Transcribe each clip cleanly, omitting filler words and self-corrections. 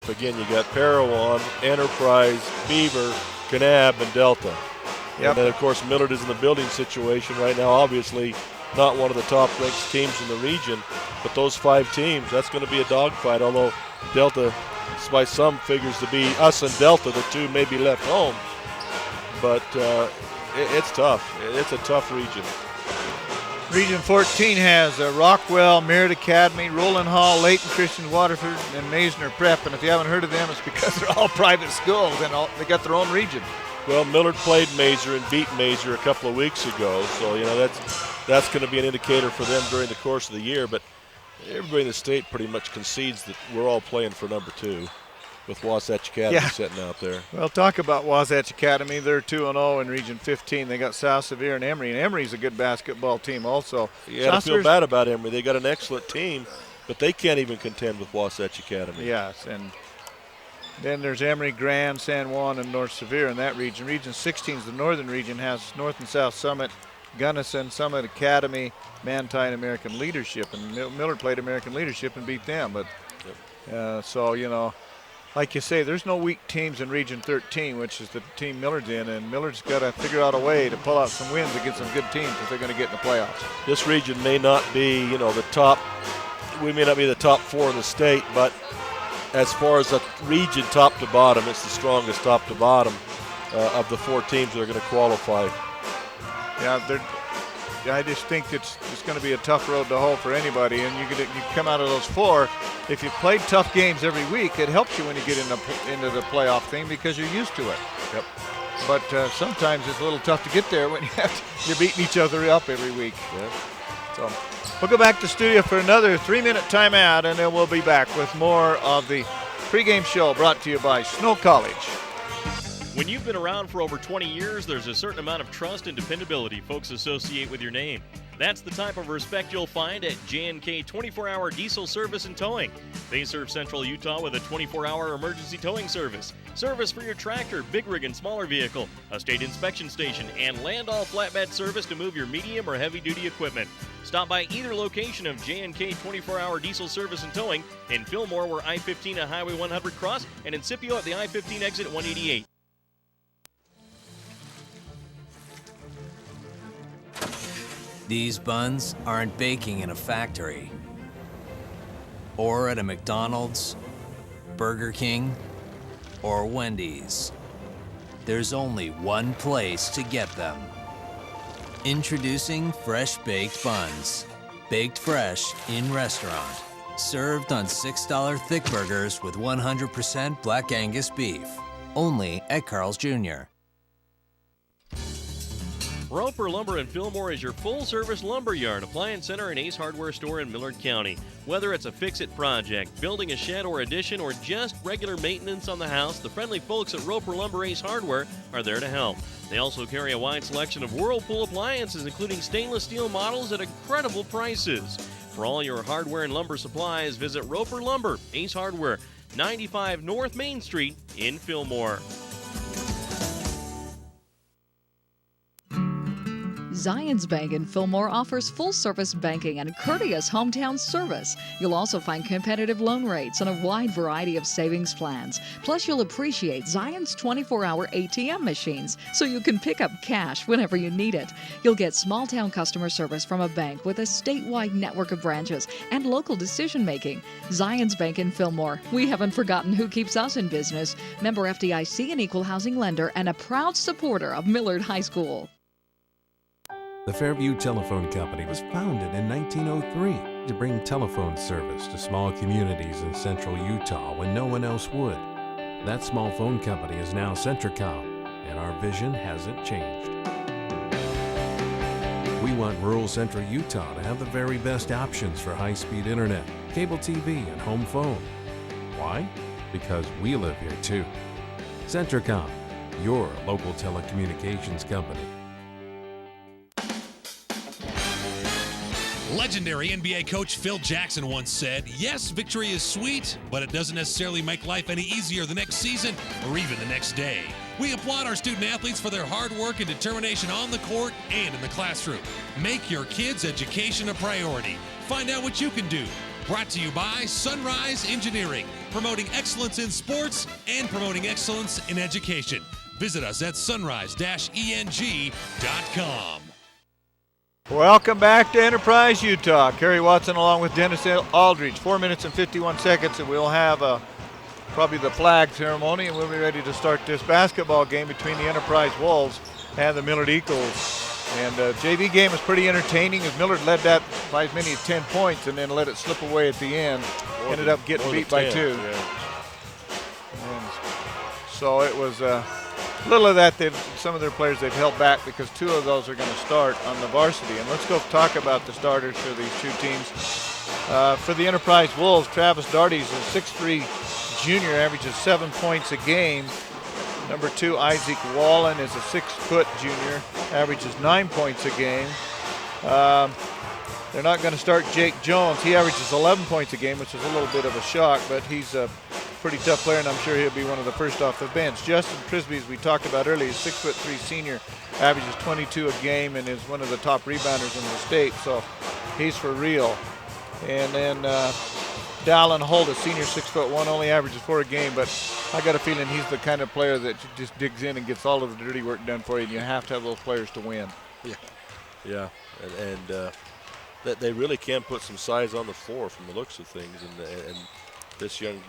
again, you got Parowan, Enterprise, Beaver, Kanab, and Delta. Yep. And then, of course, Millard is in the building situation right now. Obviously, not one of the top-ranked teams in the region, but those 5 teams, that's going to be a dogfight, although Delta, by some figures to be us and Delta, the 2 may be left home. But it's tough. It's a tough region. Region 14 has Rockwell, Merritt Academy, Roland Hall, Layton Christian, Waterford, and Maisner Prep. And if you haven't heard of them, it's because they're all private schools and they got their own region. Well, Millard played Maser and beat Maser a couple of weeks ago, so that's going to be an indicator for them during the course of the year. But everybody in the state pretty much concedes that we're all playing for number 2. With Wasatch Academy sitting out there. Well, talk about Wasatch Academy. They're 2-0 in Region 15. They got South Sevier and Emory. And Emory's a good basketball team also. You got to feel bad about Emory. They got an excellent team, but they can't even contend with Wasatch Academy. Yes, and then there's Emory, Grand, San Juan, and North Sevier in that region. Region 16 is the northern region, has North and South Summit, Gunnison, Summit Academy, Manti, and American Leadership. And Millard played American Leadership and beat them. But so, you know, like you say, there's no weak teams in Region 13, which is the team Millard's in, and Millard's got to figure out a way to pull out some wins against some good teams if they're going to get in the playoffs. This region may not be, the top. We may not be the top 4 in the state, but as far as the region top to bottom, it's the strongest top to bottom of the 4 teams that are going to qualify. Yeah, I just think it's going to be a tough road to hoe for anybody, and you come out of those 4. If you played tough games every week, it helps you when you get into the playoff thing because you're used to it. Yep. But sometimes it's a little tough to get there when you're beating each other up every week. Yeah. So we'll go back to studio for another 3-minute timeout, and then we'll be back with more of the pregame show brought to you by Snow College. When you've been around for over 20 years, there's a certain amount of trust and dependability folks associate with your name. That's the type of respect you'll find at J&K 24-hour diesel service and towing. They serve Central Utah with a 24-hour emergency towing service, service for your tractor, big rig, and smaller vehicle, a state inspection station, and land-all flatbed service to move your medium or heavy-duty equipment. Stop by either location of J&K 24-hour diesel service and towing in Fillmore, where I-15 and Highway 100 cross, and in Scipio at the I-15 exit at 188. These buns aren't baking in a factory or at a McDonald's, Burger King, or Wendy's. There's only one place to get them. Introducing Fresh Baked Buns. Baked fresh in restaurant. Served on $6 thick burgers with 100% Black Angus beef. Only at Carl's Jr. Roper Lumber in Fillmore is your full-service lumber yard, appliance center, and Ace Hardware store in Millard County. Whether it's a fix-it project, building a shed or addition, or just regular maintenance on the house, the friendly folks at Roper Lumber Ace Hardware are there to help. They also carry a wide selection of Whirlpool appliances, including stainless steel models at incredible prices. For all your hardware and lumber supplies, visit Roper Lumber Ace Hardware, 95 North Main Street in Fillmore. Zions Bank in Fillmore offers full-service banking and courteous hometown service. You'll also find competitive loan rates and a wide variety of savings plans. Plus, you'll appreciate Zions 24-hour ATM machines so you can pick up cash whenever you need it. You'll get small-town customer service from a bank with a statewide network of branches and local decision-making. Zions Bank in Fillmore. We haven't forgotten who keeps us in business. Member FDIC, an equal housing lender, and a proud supporter of Millard High School. The Fairview Telephone Company was founded in 1903 to bring telephone service to small communities in central Utah when no one else would. That small phone company is now Centricom, and our vision hasn't changed. We want rural central Utah to have the very best options for high-speed internet, cable TV, and home phone. Why? Because we live here too. Centricom, your local telecommunications company. Legendary NBA coach Phil Jackson once said, "Yes, victory is sweet, but it doesn't necessarily make life any easier the next season or even the next day." We applaud our student athletes for their hard work and determination on the court and in the classroom. Make your kids' education a priority. Find out what you can do. Brought to you by Sunrise Engineering, promoting excellence in sports and promoting excellence in education. Visit us at sunrise-eng.com. Welcome back to Enterprise, Utah. Kerry Watson along with Dennis Aldridge. 4 minutes and 51 seconds, and we'll have probably the flag ceremony, and we'll be ready to start this basketball game between the Enterprise Wolves and the Millard Eagles. And the JV game was pretty entertaining as Millard led that by as many as 10 points and then let it slip away at the end. Ended up getting beat by 2. Yeah. And so it was little of that. Some of their players they've held back because 2 of those are going to start on the varsity. And let's go talk about the starters for these 2 teams. For the Enterprise Wolves, Travis Darty's a 6'3" junior, averages 7 points a game. Number 2, Isaac Wallen is a 6-foot junior, averages 9 points a game. They're not going to start Jake Jones. He averages 11 points a game, which is a little bit of a shock, but he's a pretty tough player, and I'm sure he'll be one of the first off the bench. Justin Prisby, as we talked about earlier, is 6'3" senior, averages 22 a game, and is one of the top rebounders in the state, so he's for real. And then Dallin Holt, a senior, 6'1", only averages 4 a game, but I got a feeling he's the kind of player that just digs in and gets all of the dirty work done for you, and you have to have those players to win. Yeah, and that they really can put some size on the floor from the looks of things, and this the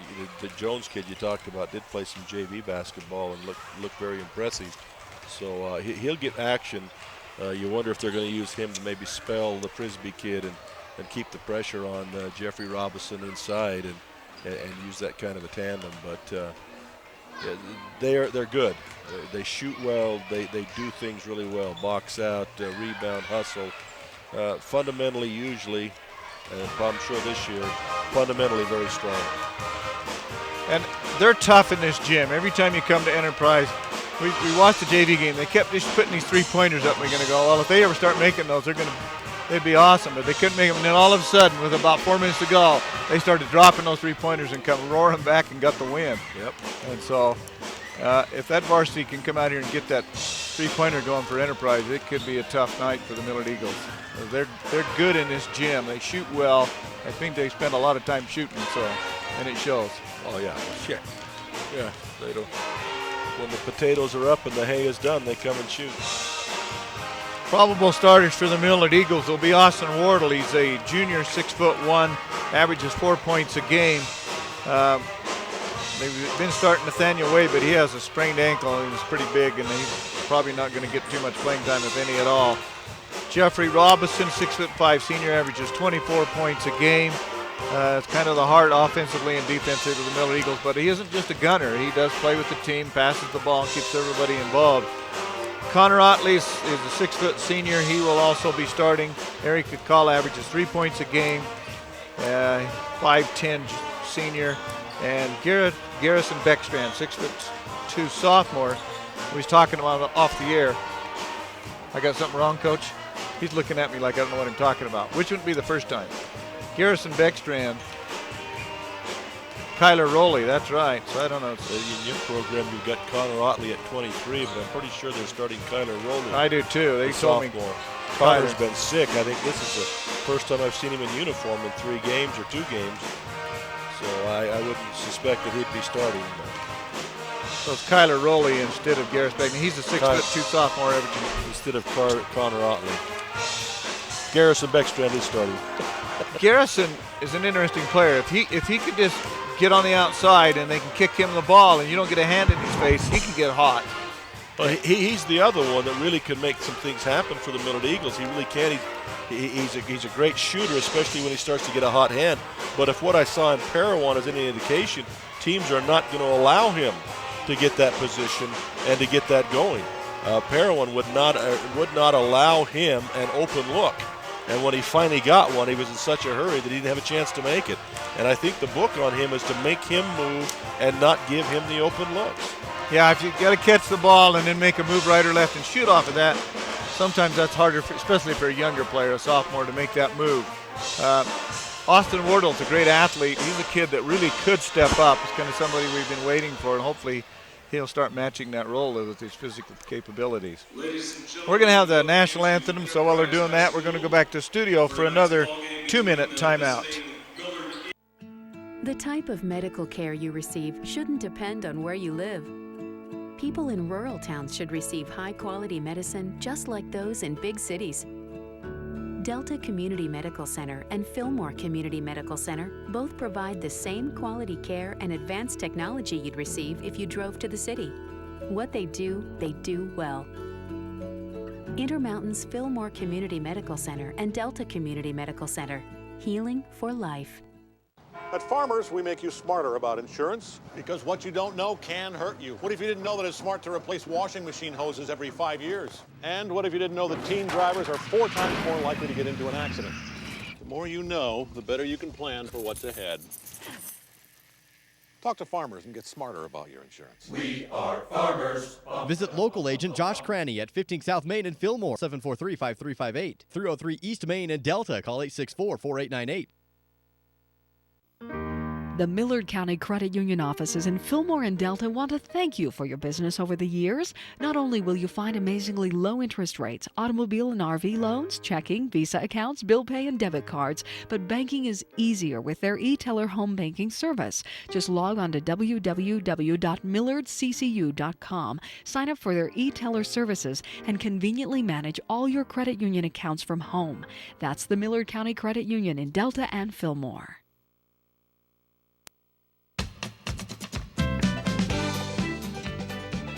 Jones kid you talked about did play some JV basketball and look very impressive. So he'll get action. You wonder if they're going to use him to maybe spell the Prisby kid and keep the pressure on Jeffrey Robinson inside and use that kind of a tandem. But they're good. They shoot well. They do things really well. Box out, rebound, hustle. Fundamentally, usually, and I'm sure this year, fundamentally very strong. And they're tough in this gym. Every time you come to Enterprise, we watched the JV game. They kept just putting these 3-pointers up. And we're going to go, well, if they ever start making those, they'd be awesome. But they couldn't make them. And then all of a sudden, with about 4 minutes to go, they started dropping those 3-pointers and come roaring back and got the win. Yep. And so if that varsity can come out here and get that 3-pointer going for Enterprise, it could be a tough night for the Millard Eagles. They're good in this gym. They shoot well. I think they spend a lot of time shooting, and it shows. Oh yeah, shit. Yeah, they don't. When the potatoes are up and the hay is done, they come and shoot. Probable starters for the Millard Eagles will be Austin Wardle. He's a junior, 6'1", averages 4 points a game. They've been starting Nathaniel Way, but he has a sprained ankle and he's pretty big, and he's probably not going to get too much playing time, if any at all. Jeffrey Robinson, 6'5", senior, averages 24 points a game. It's kind of the heart offensively and defensively of the Millard Eagles, but he isn't just a gunner. He does play with the team, passes the ball, and keeps everybody involved. Connor Otley is a 6-foot senior. He will also be starting. Eric Kukala averages 3 points a game. 5'10" senior. And Garrison Beckstrand, 6'2" sophomore. We was talking about off the air. I got something wrong, Coach? He's looking at me like I don't know what I'm talking about. Which wouldn't be the first time? Garrison Beckstrand. Kyler Rowley, that's right. So I don't know. In your program, you've got Connor Otley at 23, but I'm pretty sure they're starting Kyler Rowley. I do too. They told me. Connor's been sick. I think this is the first time I've seen him in uniform in 3 games or 2 games. So I wouldn't suspect that he'd be starting. So it's Kyler Rowley instead of Garrison Beckstrand. He's a 6'2" sophomore averaging. Instead of Connor Otley. Garrison Beckstrand is starting. Garrison is an interesting player. If he could just get on the outside and they can kick him the ball and you don't get a hand in his face, he can get hot. Well, he's the other one that really can make some things happen for the Millard Eagles. He really can. He's a great shooter, especially when he starts to get a hot hand. But if what I saw in Parowan is any indication, teams are not going to allow him to get that position and to get that going. Parowan would not allow him an open look. And when he finally got one, he was in such a hurry that he didn't have a chance to make it. And I think the book on him is to make him move and not give him the open looks. Yeah, if you got to catch the ball and then make a move right or left and shoot off of that, sometimes that's harder, especially for a younger player, a sophomore, to make that move. Austin Wardle's a great athlete. He's a kid that really could step up. He's kind of somebody we've been waiting for, and hopefully he'll start matching that role with his physical capabilities. We're going to have the national anthem, so while they're doing that, we're going to go back to the studio for another 2-minute timeout. The type of medical care you receive shouldn't depend on where you live. People in rural towns should receive high-quality medicine just like those in big cities. Delta Community Medical Center and Fillmore Community Medical Center both provide the same quality care and advanced technology you'd receive if you drove to the city. What they do well. Intermountain's Fillmore Community Medical Center and Delta Community Medical Center. Healing for life. At Farmers, we make you smarter about insurance because what you don't know can hurt you. What if you didn't know that it's smart to replace washing machine hoses every 5 years? And what if you didn't know that teen drivers are 4 times more likely to get into an accident? The more you know, the better you can plan for what's ahead. Talk to Farmers and get smarter about your insurance. We are Farmers. Visit local agent Josh Cranny at 15 South Main in Fillmore, 743-5358. 303 East Main in Delta. Call 864-4898. The Millard County Credit Union offices in Fillmore and Delta want to thank you for your business over the years. Not only will you find amazingly low interest rates, automobile and RV loans, checking, Visa accounts, bill pay, and debit cards, but banking is easier with their e-teller home banking service. Just log on to www.millardccu.com, sign up for their e-teller services, and conveniently manage all your credit union accounts from home. That's the Millard County Credit Union in Delta and Fillmore.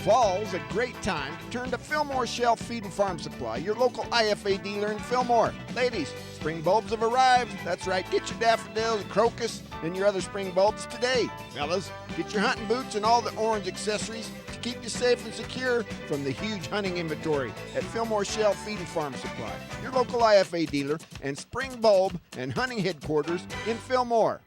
Fall's a great time to turn to Fillmore Shelf Feed and Farm Supply, your local IFA dealer in Fillmore. Ladies, spring bulbs have arrived. That's right, get your daffodils, crocus, and your other spring bulbs today. Fellas, get your hunting boots and all the orange accessories to keep you safe and secure from the huge hunting inventory at Fillmore Shelf Feed and Farm Supply, your local IFA dealer and spring bulb and hunting headquarters in Fillmore.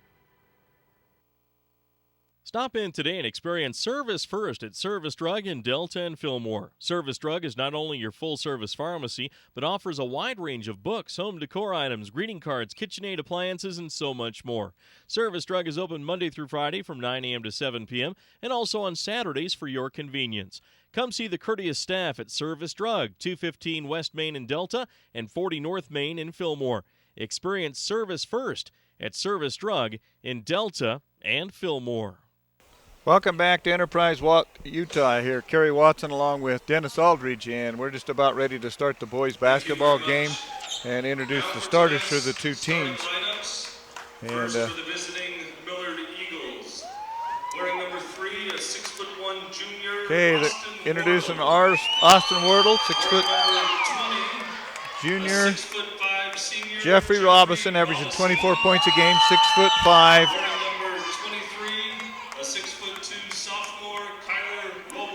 Stop in today and experience Service First at Service Drug in Delta and Fillmore. Service Drug is not only your full-service pharmacy, but offers a wide range of books, home decor items, greeting cards, KitchenAid appliances, and so much more. Service Drug is open Monday through Friday from 9 a.m. to 7 p.m. and also on Saturdays for your convenience. Come see the courteous staff at Service Drug, 215 West Main in Delta and 40 North Main in Fillmore. Experience Service First at Service Drug in Delta and Fillmore. Welcome back to Enterprise Utah here. Kerry Watson along with Dennis Aldridge, and we're just about ready to start the boys basketball game and introduce the starters for the two teams. And first for the visiting Millard Eagles, wearing number 3, a 6'1" junior. Okay, introducing Austin Wardle, 6 foot junior. 6'5" senior. Jeffrey Robinson, averaging 24 points a game, 6'5".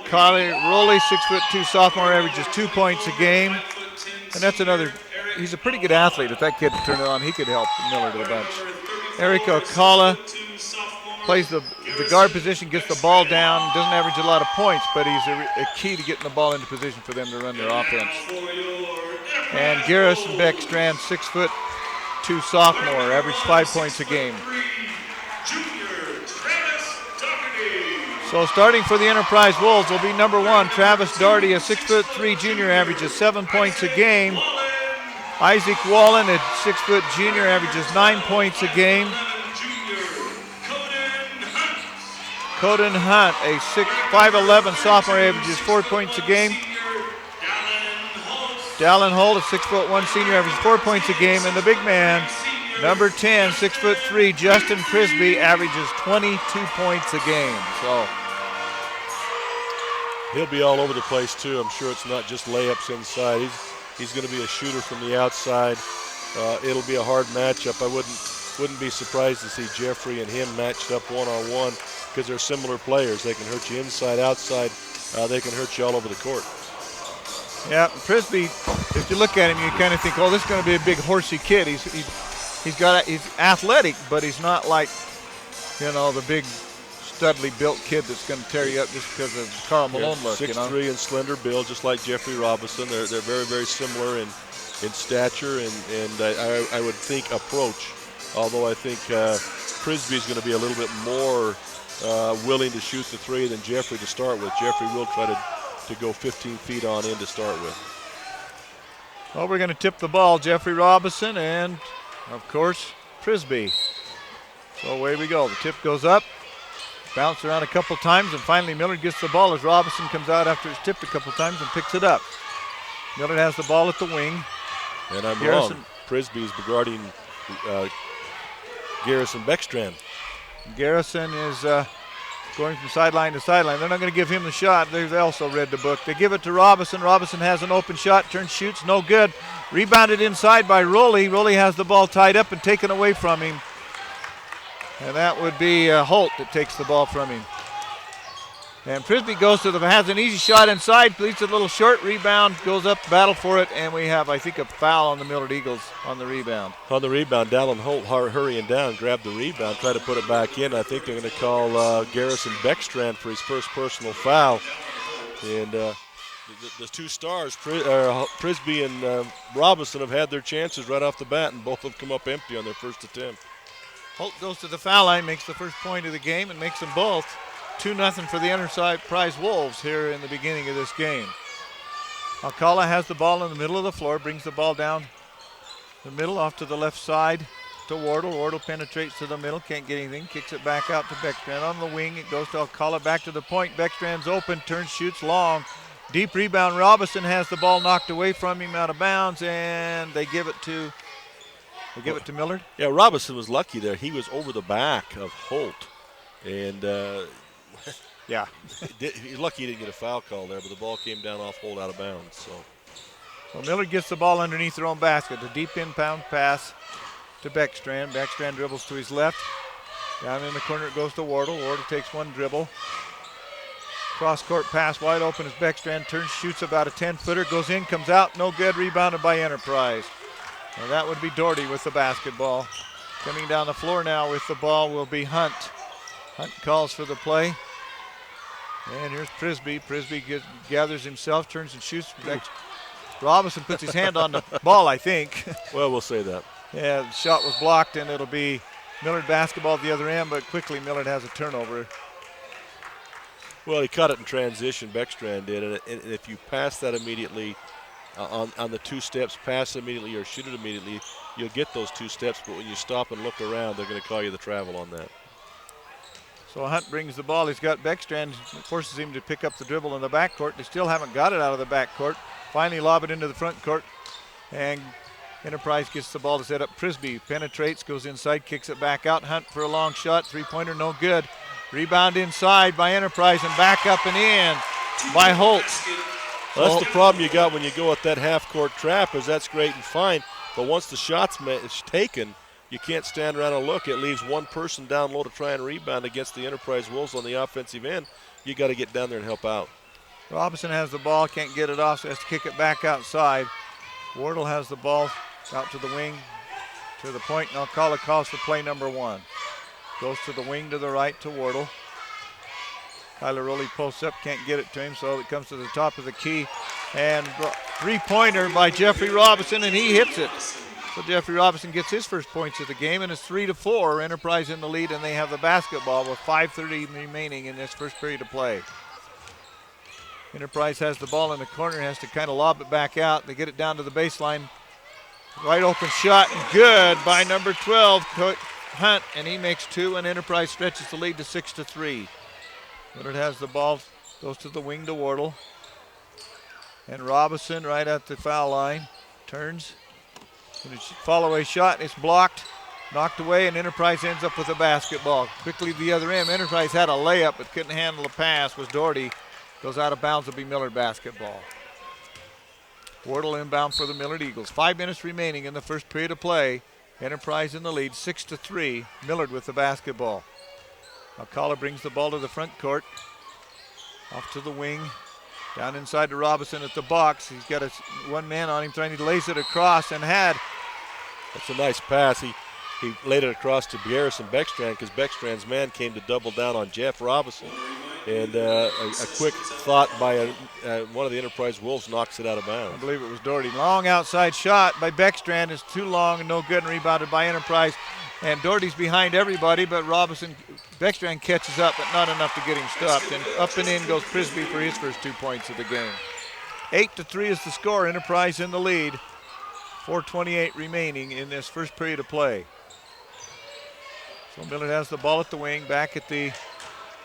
Kylie Rowley, 6'2" sophomore, averages 2 points a game. And that's another, he's a pretty good athlete. If that kid turned it on, he could help Millard a bunch. Erica Kala plays the guard position, gets the ball down, doesn't average a lot of points, but he's a key to getting the ball into position for them to run their offense. And Garrison Beckstrand, 6'2" sophomore, averaged 5 points a game. So starting for the Enterprise Wolves will be number 1, Travis Daugherty, a 6'3" junior, averages 7 points a game. Isaac Wallen, a 6' junior, averages 9 points a game. Coden Hunt, a 5'11" sophomore, averages 4 points a game. Dallin Holt, a 6'1" senior, averages 4 points a game. And the big man, number 10, 6'3", Justin Prisby, averages 22 points a game. So he'll be all over the place too. I'm sure it's not just layups inside. He's going to be a shooter from the outside. It'll be a hard matchup. I wouldn't be surprised to see Jeffrey and him matched up one-on-one because they're similar players. They can hurt you inside, outside. They can hurt you all over the court. Yeah, Prisby, if you look at him, you kind of think, oh, this is going to be a big horsey kid. He's athletic, but he's not like, the big studly built kid that's going to tear you up just because of the Karl Malone look. 6'3" and slender build, just like Jeffrey Robinson. They're very, very similar in stature and I would think approach. Although I think Prisby is going to be a little bit more willing to shoot the three than Jeffrey to start with. Jeffrey will try to go 15 feet on in to start with. Well, we're going to tip the ball. Jeffrey Robinson and, of course, Prisby. So away we go. The tip goes up, bounced around a couple times, and finally Millard gets the ball as Robinson comes out after it's tipped a couple times and picks it up. Millard has the ball at the wing. And I'm wrong. Prisby's guarding Garrison Beckstrand. Garrison is going from sideline to sideline. They're not going to give him the shot. They also read the book. They give it to Robinson. Robinson has an open shot, turns, shoots, no good. Rebounded inside by Rowley. Rowley has the ball tied up and taken away from him. And that would be Holt that takes the ball from him. And Prisby has an easy shot inside, leads a little short rebound, goes up, battle for it, and we have, I think, a foul on the Millard Eagles on the rebound. On the rebound, Dallin Holt hurrying down, grabbed the rebound, tried to put it back in. I think they're going to call Garrison Beckstrand for his first personal foul. And the two stars, Prisby and Robinson, have had their chances right off the bat, and both have come up empty on their first attempt. Holt goes to the foul line, makes the first point of the game, and makes them both 2-0 for the Enterprise Wolves here in the beginning of this game. Alcala has the ball in the middle of the floor, brings the ball down the middle off to the left side to Wardle. Wardle penetrates to the middle, can't get anything, kicks it back out to Beckstrand. On the wing, it goes to Alcala, back to the point. Beckstrand's open, turns, shoots long. Deep rebound, Robinson has the ball knocked away from him out of bounds, and they give it to Millard. Yeah, Robinson was lucky there. He was over the back of Holt, and yeah, he's lucky he didn't get a foul call there, but the ball came down off Holt out of bounds. So Millard gets the ball underneath their own basket. The deep inbound pass to Beckstrand. Beckstrand dribbles to his left. Down in the corner it goes to Wardle. Wardle takes one dribble. Cross-court pass wide open as Beckstrand turns, shoots about a 10-footer, goes in, comes out, no good, rebounded by Enterprise. And that would be Doherty with the basketball. Coming down the floor now with the ball will be Hunt. Hunt calls for the play. And here's Prisby. Prisby gathers himself, turns and shoots. Robinson puts his hand on the ball, I think. Well, we'll say that. Yeah, the shot was blocked, and it'll be Millard basketball at the other end, but quickly Millard has a turnover. Well, he caught it in transition, Beckstrand did, and if you pass that immediately on the two steps, pass immediately or shoot it immediately, you'll get those two steps, but when you stop and look around, they're going to call you the travel on that. So Hunt brings the ball. He's got Beckstrand, forces him to pick up the dribble in the backcourt. They still haven't got it out of the backcourt. Finally lob it into the front court, and Enterprise gets the ball to set up. Prisby penetrates, goes inside, kicks it back out. Hunt for a long shot, three-pointer, no good. Rebound inside by Enterprise and back up and in by Holt. Well, that's the problem you got when you go at that half-court trap, is that's great and fine, but once the shot's taken, you can't stand around and look. It leaves one person down low to try and rebound against the Enterprise Wolves on the offensive end. You got to get down there and help out. Robinson has the ball, can't get it off, so has to kick it back outside. Wardle has the ball out to the wing, to the point, and Alcala calls for play number one. Goes to the wing to the right to Wardle. Tyler Rowley posts up, can't get it to him, so it comes to the top of the key. And three-pointer by Jeffrey Robinson, and he hits it. So Jeffrey Robinson gets his first points of the game, and it's 3-4. Enterprise in the lead, and they have the basketball with 5:30 remaining in this first period of play. Enterprise has the ball in the corner, has to kind of lob it back out. They get it down to the baseline. Right open shot, good by number 12, Hunt, and he makes two, and Enterprise stretches the lead to 6-3. Millard has the ball, goes to the wing to Wardle. And Robinson right at the foul line, turns. Follow-away shot, it's blocked, knocked away, and Enterprise ends up with a basketball. Quickly to the other end, Enterprise had a layup but couldn't handle the pass, was Doherty. Goes out of bounds, will be Millard basketball. Wardle inbound for the Millard Eagles. 5 minutes remaining in the first period of play. Enterprise in the lead, 6-3. Millard with the basketball. Alcala brings the ball to the front court. Off to the wing. Down inside to Robinson at the box. He's got one man on him trying to lace it across and had. That's a nice pass. He laid it across to Garrison Beckstrand because Beckstrand's man came to double down on Jeff Robinson. And a quick thought by one of the Enterprise Wolves knocks it out of bounds. I believe it was Doherty. Long outside shot by Beckstrand is too long and no good, and rebounded by Enterprise. And Doherty's behind everybody, but Beckstrand catches up, but not enough to get him stopped. And up and in goes Prisby for his first 2 points of the game. 8-3 is the score. Enterprise in the lead. 4:28 remaining in this first period of play. So Millard has the ball at the wing, back at the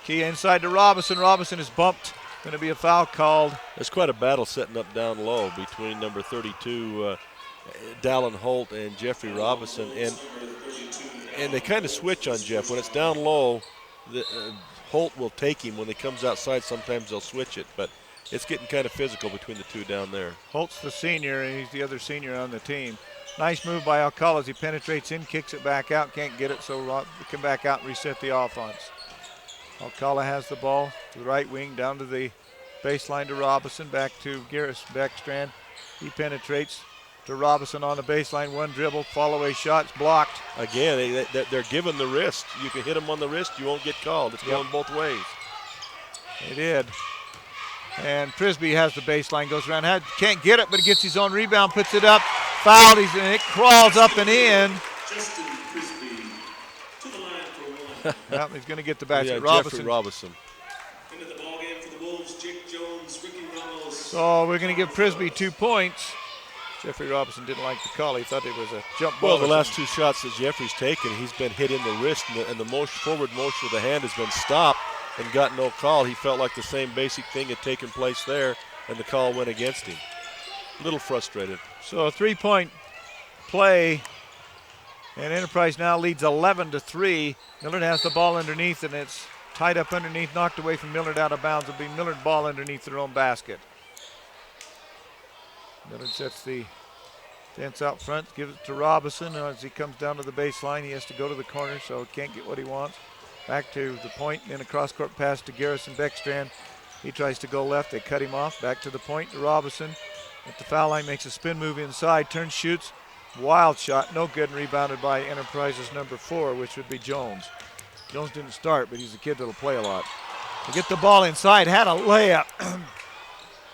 key inside to Robinson. Robinson is bumped. Going to be a foul called. There's quite a battle setting up down low between number 32, Dallin Holt, and Jeffrey Robinson. And they kind of switch on Jeff. When it's down low, Holt will take him. When he comes outside, sometimes they'll switch it. But it's getting kind of physical between the two down there. Holt's the senior, and he's the other senior on the team. Nice move by Alcala as he penetrates in, kicks it back out, can't get it, so we can back out and reset the offense. Alcala has the ball to the right wing, down to the baseline to Robinson, back to Garris Beckstrand. He penetrates to Robinson on the baseline, one dribble, follow-away shots blocked. Again, they're giving the wrist. You can hit them on the wrist, you won't get called. It's going both ways. They did. And Prisby has the baseline, goes around, can't get it, but he gets his own rebound, puts it up, fouled, and it crawls up and in. Justin Prisby to the line for one. Yep, he's going to get the basket. Jeffrey Robinson. Into the ball game for the Wolves, Jake Jones, Ricky Ramos. So we're going to give Prisby 2 points. Jeffrey Robinson didn't like the call. He thought it was a jump ball. Well, the last 2 shots that Jeffrey's taken, he's been hit in the wrist, and the forward motion of the hand has been stopped and got no call. He felt like the same basic thing had taken place there, and the call went against him. A little frustrated. So a 3-point play, and Enterprise now leads 11-3. Millard has the ball underneath, and it's tied up underneath, knocked away from Millard out of bounds. It'll be Millard ball underneath their own basket. Millard sets the fence out front, gives it to Robinson. As he comes down to the baseline, he has to go to the corner, so he can't get what he wants. Back to the point, then a cross-court pass to Garrison Beckstrand. He tries to go left, they cut him off. Back to the point to Robinson. At the foul line, makes a spin move inside, turns, shoots. Wild shot, no good, and rebounded by Enterprise's number 4, which would be Jones. Jones didn't start, but he's a kid that'll play a lot. To get the ball inside, had a layup.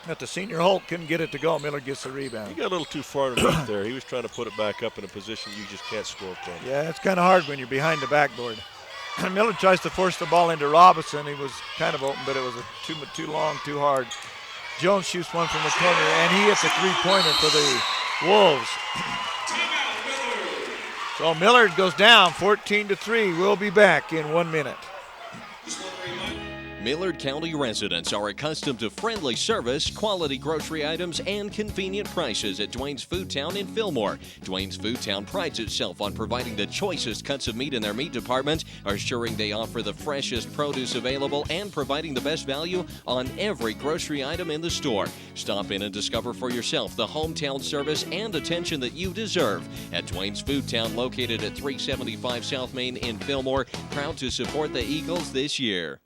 But the senior Holt couldn't get it to go. Miller gets the rebound. He got a little too far underneath there. He was trying to put it back up in a position you just can't score from. Yeah, it's kind of hard when you're behind the backboard. Miller tries to force the ball into Robinson. He was kind of open, but it was too long, too hard. Jones shoots one from the corner, and he hits a 3-pointer for the Wolves. So Millard goes down 14-3. We'll be back in 1 minute. Millard County residents are accustomed to friendly service, quality grocery items, and convenient prices at Dwayne's Foodtown in Fillmore. Dwayne's Foodtown prides itself on providing the choicest cuts of meat in their meat department, assuring they offer the freshest produce available, and providing the best value on every grocery item in the store. Stop in and discover for yourself the hometown service and attention that you deserve at Dwayne's Foodtown, located at 375 South Main in Fillmore. Proud to support the Eagles this year.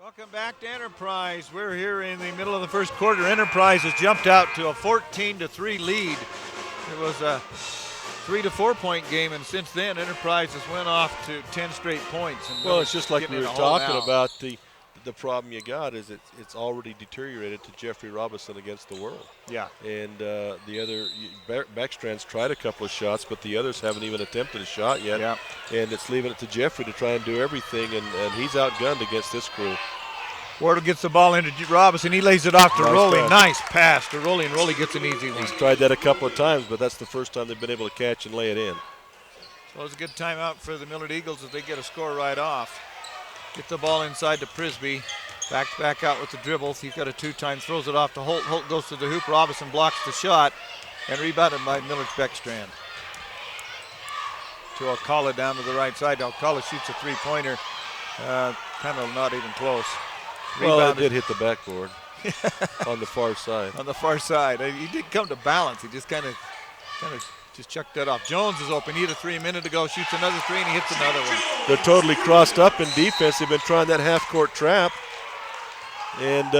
Welcome back to Enterprise. We're here in the middle of the first quarter. Enterprise has jumped out to a 14-3 lead. It was a 3 to 4 point game, and since then Enterprise has went off to 10 straight points. And well, it's just like we were talking about. The problem you got is it's already deteriorated to Jeffrey Robinson against the world. Yeah. And the other, Beckstrand's tried a couple of shots, but the others haven't even attempted a shot yet. Yeah. And it's leaving it to Jeffrey to try and do everything, and he's outgunned against this crew. Wardle gets the ball into Robinson. He lays it off to Rowley. Nice pass to Rowley, and Rowley gets an easy one. He's tried that a couple of times, but that's the first time they've been able to catch and lay it in. So it's a good timeout for the Millard Eagles as they get a score right off. Get the ball inside to Prisby. Back out with the dribble. He's got a 2-time, throws it off to Holt. Holt goes to the hoop. Robinson blocks the shot and rebounded by Millard Beckstrand. To Alcala down to the right side. Alcala shoots a 3-pointer. Kind of not even close. Well, it did hit the backboard on the far side. On the far side. He did come to balance. He just kind of just chucked that off. Jones is open. He hit a 3 a minute ago. Shoots another 3, and he hits another one. They're totally crossed up in defense. They've been trying that half-court trap. And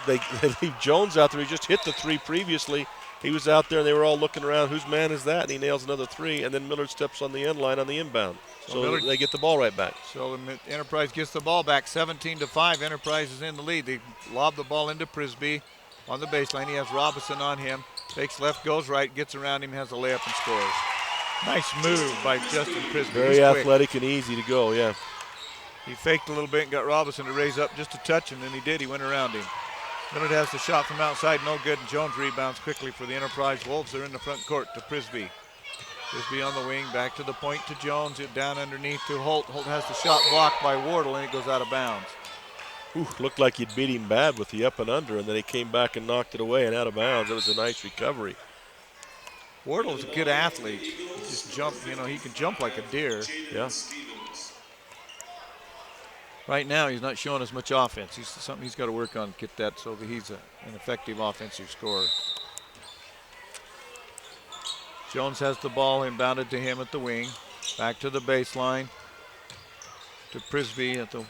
they leave Jones out there. He just hit the 3 previously. He was out there, and they were all looking around. Whose man is that? And he nails another 3. And then Millard steps on the end line on the inbound. So Millard, they get the ball right back. So Enterprise gets the ball back, 17-5. Enterprise is in the lead. They lob the ball into Prisby on the baseline. He has Robinson on him. Takes left, goes right, gets around him, has a layup and scores. Nice move by Justin Prisby. Very athletic and easy to go, yeah. He faked a little bit and got Robinson to raise up just a touch, and then he did. He went around him. Millard has the shot from outside, no good, and Jones rebounds quickly for the Enterprise. Wolves are in the front court to Prisby. Frisbee on the wing, back to the point to Jones, it down underneath to Holt. Holt has the shot blocked by Wardle, and it goes out of bounds. Ooh, looked like he'd beat him bad with the up and under, and then he came back and knocked it away and out of bounds. It was a nice recovery. Wardle is a good athlete. He just jump, he can jump like a deer. Yeah. Right now, he's not showing as much offense. He's something he's got to work on to get that so that he's an effective offensive scorer. Jones has the ball inbounded to him at the wing. Back to the baseline to Frisbee at the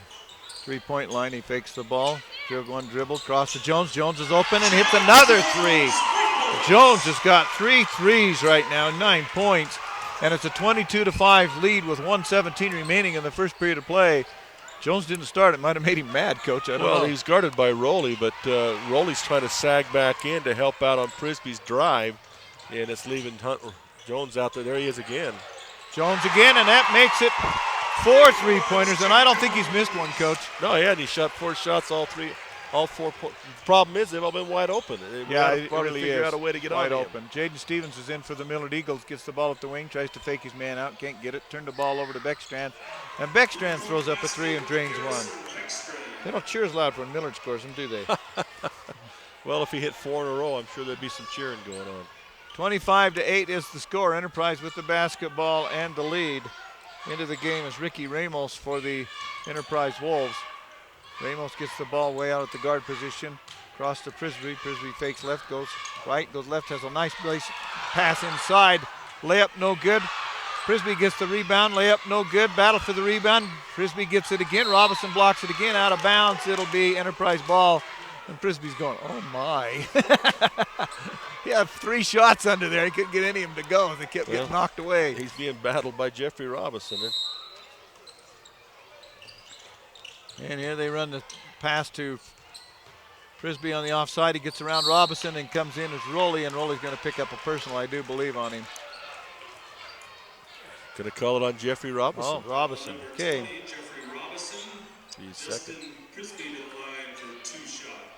three-point line. He fakes the ball. One dribble, cross to Jones. Jones is open and hits another three. Jones has got 3 threes right now, 9 points, and it's a 22-5 lead with 1:17 remaining in the first period of play. Jones didn't start. It might have made him mad, Coach. I don't know. Well, he's guarded by Rowley, but Rowley's trying to sag back in to help out on Frisbee's drive, and it's leaving Jones out there. There he is again. Jones again, and that makes it 4 3-pointers, and I don't think he's missed one, Coach. No, he hadn't. He shot 4 shots, all 4. The problem is they've all been wide open. Yeah, it really figure is. out a way to get wide on open. Jaden Stevens is in for the Millard Eagles, gets the ball at the wing, tries to fake his man out, can't get it, turn the ball over to Beckstrand, and Beckstrand throws up a 3 and drains one. They don't cheer as loud when Millard scores them, do they? Well, if he hit 4 in a row, I'm sure there'd be some cheering going on. 25-8 is the score. Enterprise with the basketball and the lead. Into the game is Ricky Ramos for the Enterprise Wolves. Ramos gets the ball way out at the guard position. Cross to Frisbee. Frisbee fakes left, goes right, goes left, has a nice place pass inside. Layup no good. Frisbee gets the rebound. Layup no good. Battle for the rebound. Frisbee gets it again. Robinson blocks it again. Out of bounds. It'll be Enterprise ball. And Frisbee's going, oh my. He had 3 shots under there. He couldn't get any of them to go. They kept getting knocked away. He's being battled by Jeffrey Robinson. And here they run the pass to Frisbee on the offside. He gets around Robinson and comes in as Rowley, and Rowley's going to pick up a personal, I do believe, on him. Going to call it on Jeffrey Robinson. Oh, Robinson. Okay. He's second.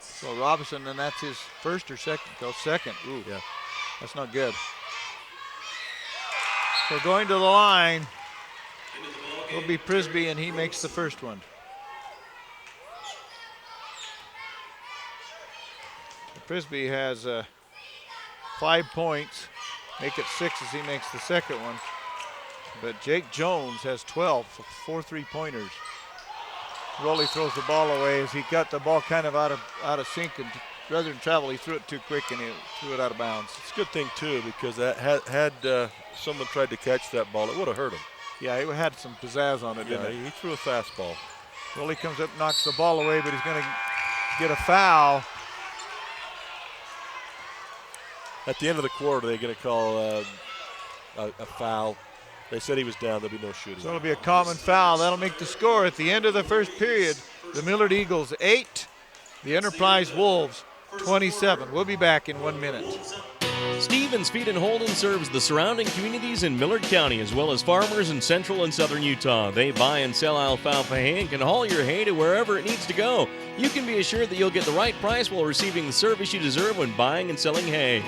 So Robinson, and that's his first or second? Go second. Ooh, yeah. That's not good. So going to the line will be Frisbee, and he makes the first one. Frisbee has 5 points, make it 6 as he makes the second one. But Jake Jones has 12 for 4 3-pointers. Rowley throws the ball away as he got the ball kind of out of sync, and rather than travel, he threw it too quick and he threw it out of bounds. It's a good thing too, because that had someone tried to catch that ball, it would have hurt him. Yeah, it had some pizzazz on it, didn't it? He threw a fastball. Rowley comes up, knocks the ball away, but he's going to get a foul. At the end of the quarter, they're going to call a foul. They said he was down. There'll be no shooting. So it'll be a common foul. That'll make the score at the end of the first period. The Millard Eagles 8, the Enterprise Wolves 27. We'll be back in 1 minute. Stevens Feed and Holden serves the surrounding communities in Millard County as well as farmers in central and southern Utah. They buy and sell alfalfa hay and can haul your hay to wherever it needs to go. You can be assured that you'll get the right price while receiving the service you deserve when buying and selling hay.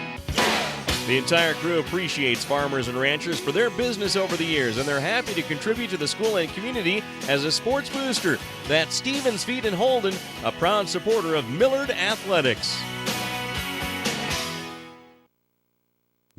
The entire crew appreciates farmers and ranchers for their business over the years, and they're happy to contribute to the school and community as a sports booster. That's Stevens Feed and Holden, a proud supporter of Millard Athletics.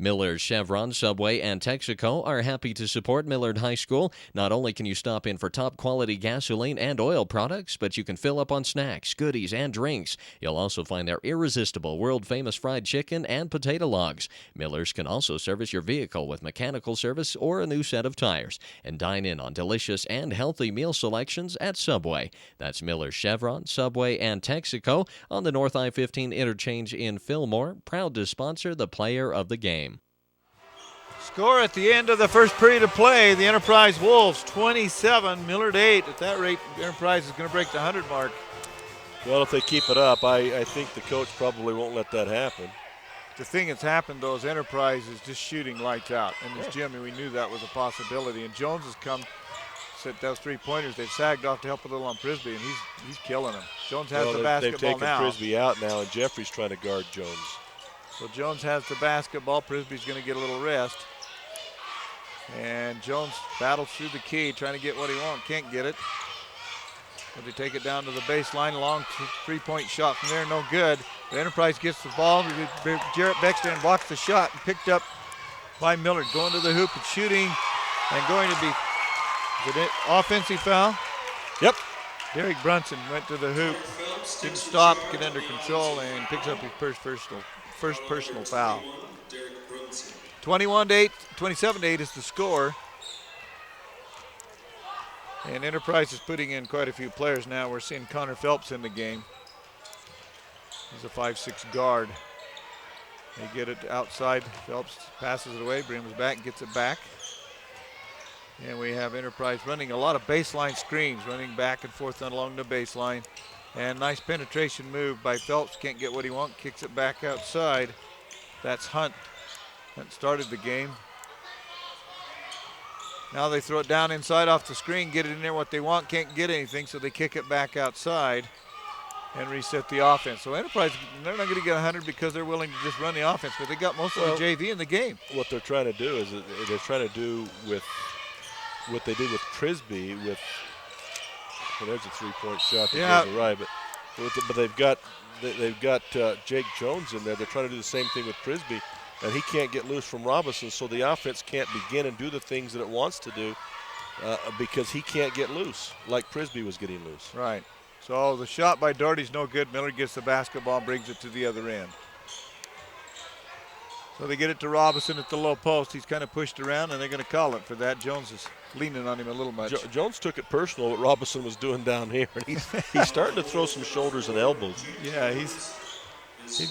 Millard, Chevron, Subway, and Texaco are happy to support Millard High School. Not only can you stop in for top-quality gasoline and oil products, but you can fill up on snacks, goodies, and drinks. You'll also find their irresistible, world-famous fried chicken and potato logs. Millard's can also service your vehicle with mechanical service or a new set of tires. And dine in on delicious and healthy meal selections at Subway. That's Millard, Chevron, Subway, and Texaco on the North I-15 interchange in Fillmore, proud to sponsor the player of the game. Score at the end of the first period of play, the Enterprise Wolves 27, Millard 8. At that rate, Enterprise is going to break the 100 mark. Well, if they keep it up, I think the coach probably won't let that happen. The thing that's happened, though, is Enterprise is just shooting lights out. And as Jimmy, we knew that was a possibility. And Jones has come, said those 3-pointers. They've sagged off to help a little on Frisbee, and he's killing them. Jones has the basketball they've taken now. Frisbee out now, and Jeffrey's trying to guard Jones. So Jones has the basketball. Frisbee's going to get a little rest. And Jones battles through the key, trying to get what he wants. Can't get it. But they take it down to the baseline. Long three-point shot from there, no good. The Enterprise gets the ball. Jarrett Beckstrand blocks the shot and picked up by Millard. Going to the hoop and shooting, and going to be an offensive foul. Yep. Derek Brunson went to the hoop, didn't stop, get under control, and picks up his first personal foul. 21-8, 27-8 is the score. And Enterprise is putting in quite a few players now. We're seeing Connor Phelps in the game. He's a 5'6" guard. They get it outside. Phelps passes it away, brings it back, gets it back. And we have Enterprise running a lot of baseline screens, running back and forth along the baseline. And nice penetration move by Phelps. Can't get what he wants, kicks it back outside. That's Hunt. Hunt started the game. Now they throw it down inside off the screen, get it in there what they want, can't get anything, so they kick it back outside and reset the offense. So Enterprise, they're not going to get 100 because they're willing to just run the offense, but they got most of the JV in the game. What they're trying to do is they're trying to do with what they did with Prisby with, well, there's a three-point shot that goes awry, but they've got Jake Jones in there. They're trying to do the same thing with Prisby, and he can't get loose from Robinson, so the offense can't begin and do the things that it wants to do because he can't get loose like Prisby was getting loose. Right. So the shot by Doherty's no good. Millard gets the basketball and brings it to the other end. So they get it to Robinson at the low post. He's kind of pushed around, and they're going to call it for that. Jones is leaning on him a little much. Jones took it personal what Robinson was doing down here. He's starting to throw some shoulders and elbows. Yeah, he's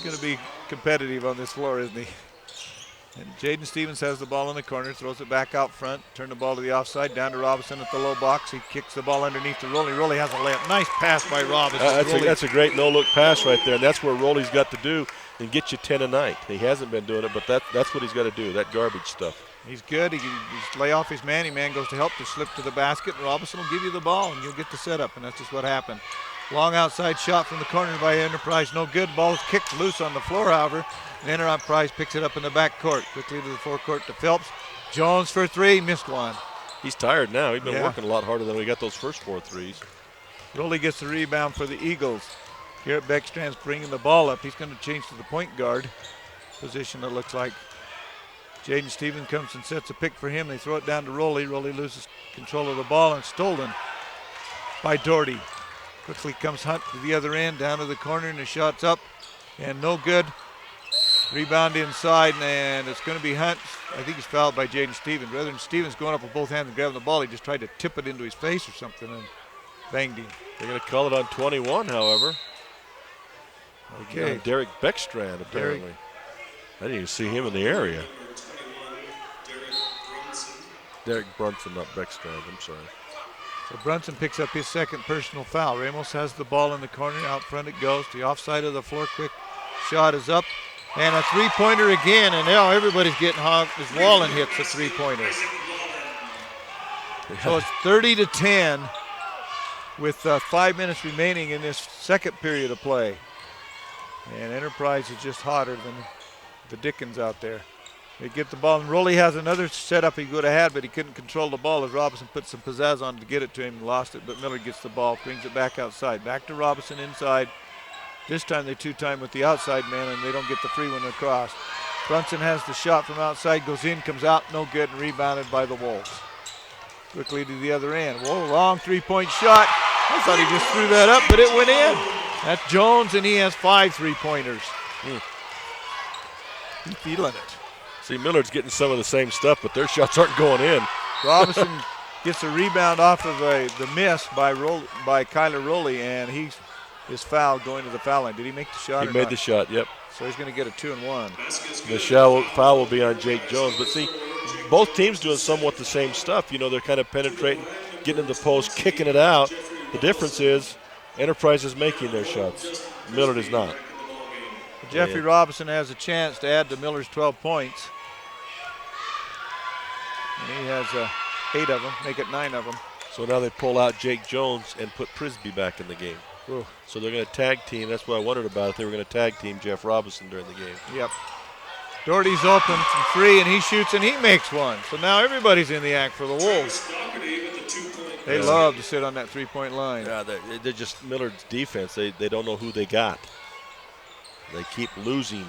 going to be competitive on this floor, isn't he? And Jaden Stevens has the ball in the corner, throws it back out front, turn the ball to the offside, down to Robinson at the low box. He kicks the ball underneath to Rowley. Rowley has a layup. Nice pass by Robinson. That's a great no-look pass right there, and that's where Rowley's got to do and get you 10 a night. He hasn't been doing it, but that's what he's got to do, that garbage stuff. He's good. He's lay off his man. Man goes to help to slip to the basket, and Robinson will give you the ball, and you'll get the setup, and that's just what happened. Long outside shot from the corner by Enterprise. No good. Ball is kicked loose on the floor, however. And Enterprise picks it up in the back court. Quickly to the forecourt to Phelps. Jones for three. Missed one. He's tired now. He's been working a lot harder than we got those first 4 threes. Rowley gets the rebound for the Eagles. Garrett Beckstrand's bringing the ball up. He's going to change to the point guard position, it looks like. Jaden Stevens comes and sets a pick for him. They throw it down to Rowley. Rowley loses control of the ball and stolen by Doherty. Quickly comes Hunt to the other end, down to the corner, and the shot's up, and no good. Rebound inside, and it's going to be Hunt. I think he's fouled by Jaden Stevens. Rather than Stevens going up with both hands and grabbing the ball, he just tried to tip it into his face or something and banged him. They're going to call it on 21, however. Okay. Derek Beckstrand, apparently. I didn't even see him in the area. Derek Brunson, not Beckstrand, I'm sorry. So Brunson picks up his second personal foul. Ramos has the ball in the corner. Out front it goes. To the offside of the floor. Quick shot is up. And a three-pointer again. And now everybody's getting hot as Wallen hits a three-pointer. So it's 30-10 with 5 minutes remaining in this second period of play. And Enterprise is just hotter than the Dickens out there. They get the ball, and Rowley has another setup he could have had, but he couldn't control the ball as Robinson put some pizzazz on to get it to him and lost it. But Millard gets the ball, brings it back outside. Back to Robinson inside. This time they two-time with the outside man, and they don't get the free one across. Brunson has the shot from outside, goes in, comes out, no good, and rebounded by the Wolves. Quickly to the other end. Whoa, long three-point shot. I thought he just threw that up, but it went in. That's Jones, and he has 5 three-pointers. He's feeling it. See, Millard's getting some of the same stuff, but their shots aren't going in. Robinson gets a rebound off of the miss by Kyler Rowley, and he is fouled going to the foul line. Did he make the shot? He made the shot, yep. So he's going to get a 2-1. The foul will be on Jake Jones. But see, both teams doing somewhat the same stuff. You know, they're kind of penetrating, getting in the post, kicking it out. The difference is Enterprise is making their shots. Millard is not. Jeffrey Robinson has a chance to add to Millard's 12 points. And he has 8 of them, make it 9 of them. So now they pull out Jake Jones and put Prisby back in the game. Ooh. So they're going to tag team. That's what I wondered about. If they were going to tag team Jeff Robinson during the game. Yep. Doherty's open from 3, and he shoots, and he makes one. So now everybody's in the act for the Wolves. They love to sit on that three-point line. Yeah, they're just Millard's defense. They don't know who they got. They keep losing.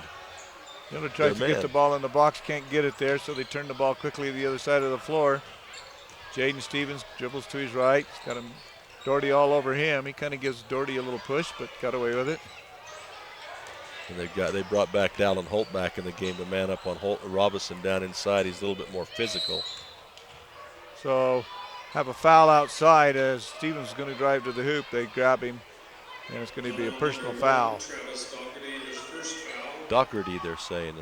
Millard tries to get the ball in the box, can't get it there, so they turn the ball quickly to the other side of the floor. Jaden Stevens dribbles to his right. He's got Doherty all over him. He kind of gives Doherty a little push, but got away with it. And they brought back Dallin Holt back in the game to man up on Robinson down inside. He's a little bit more physical. So have a foul outside as Stevens is going to drive to the hoop. They grab him, and it's going to be a personal foul. Doherty, they're saying.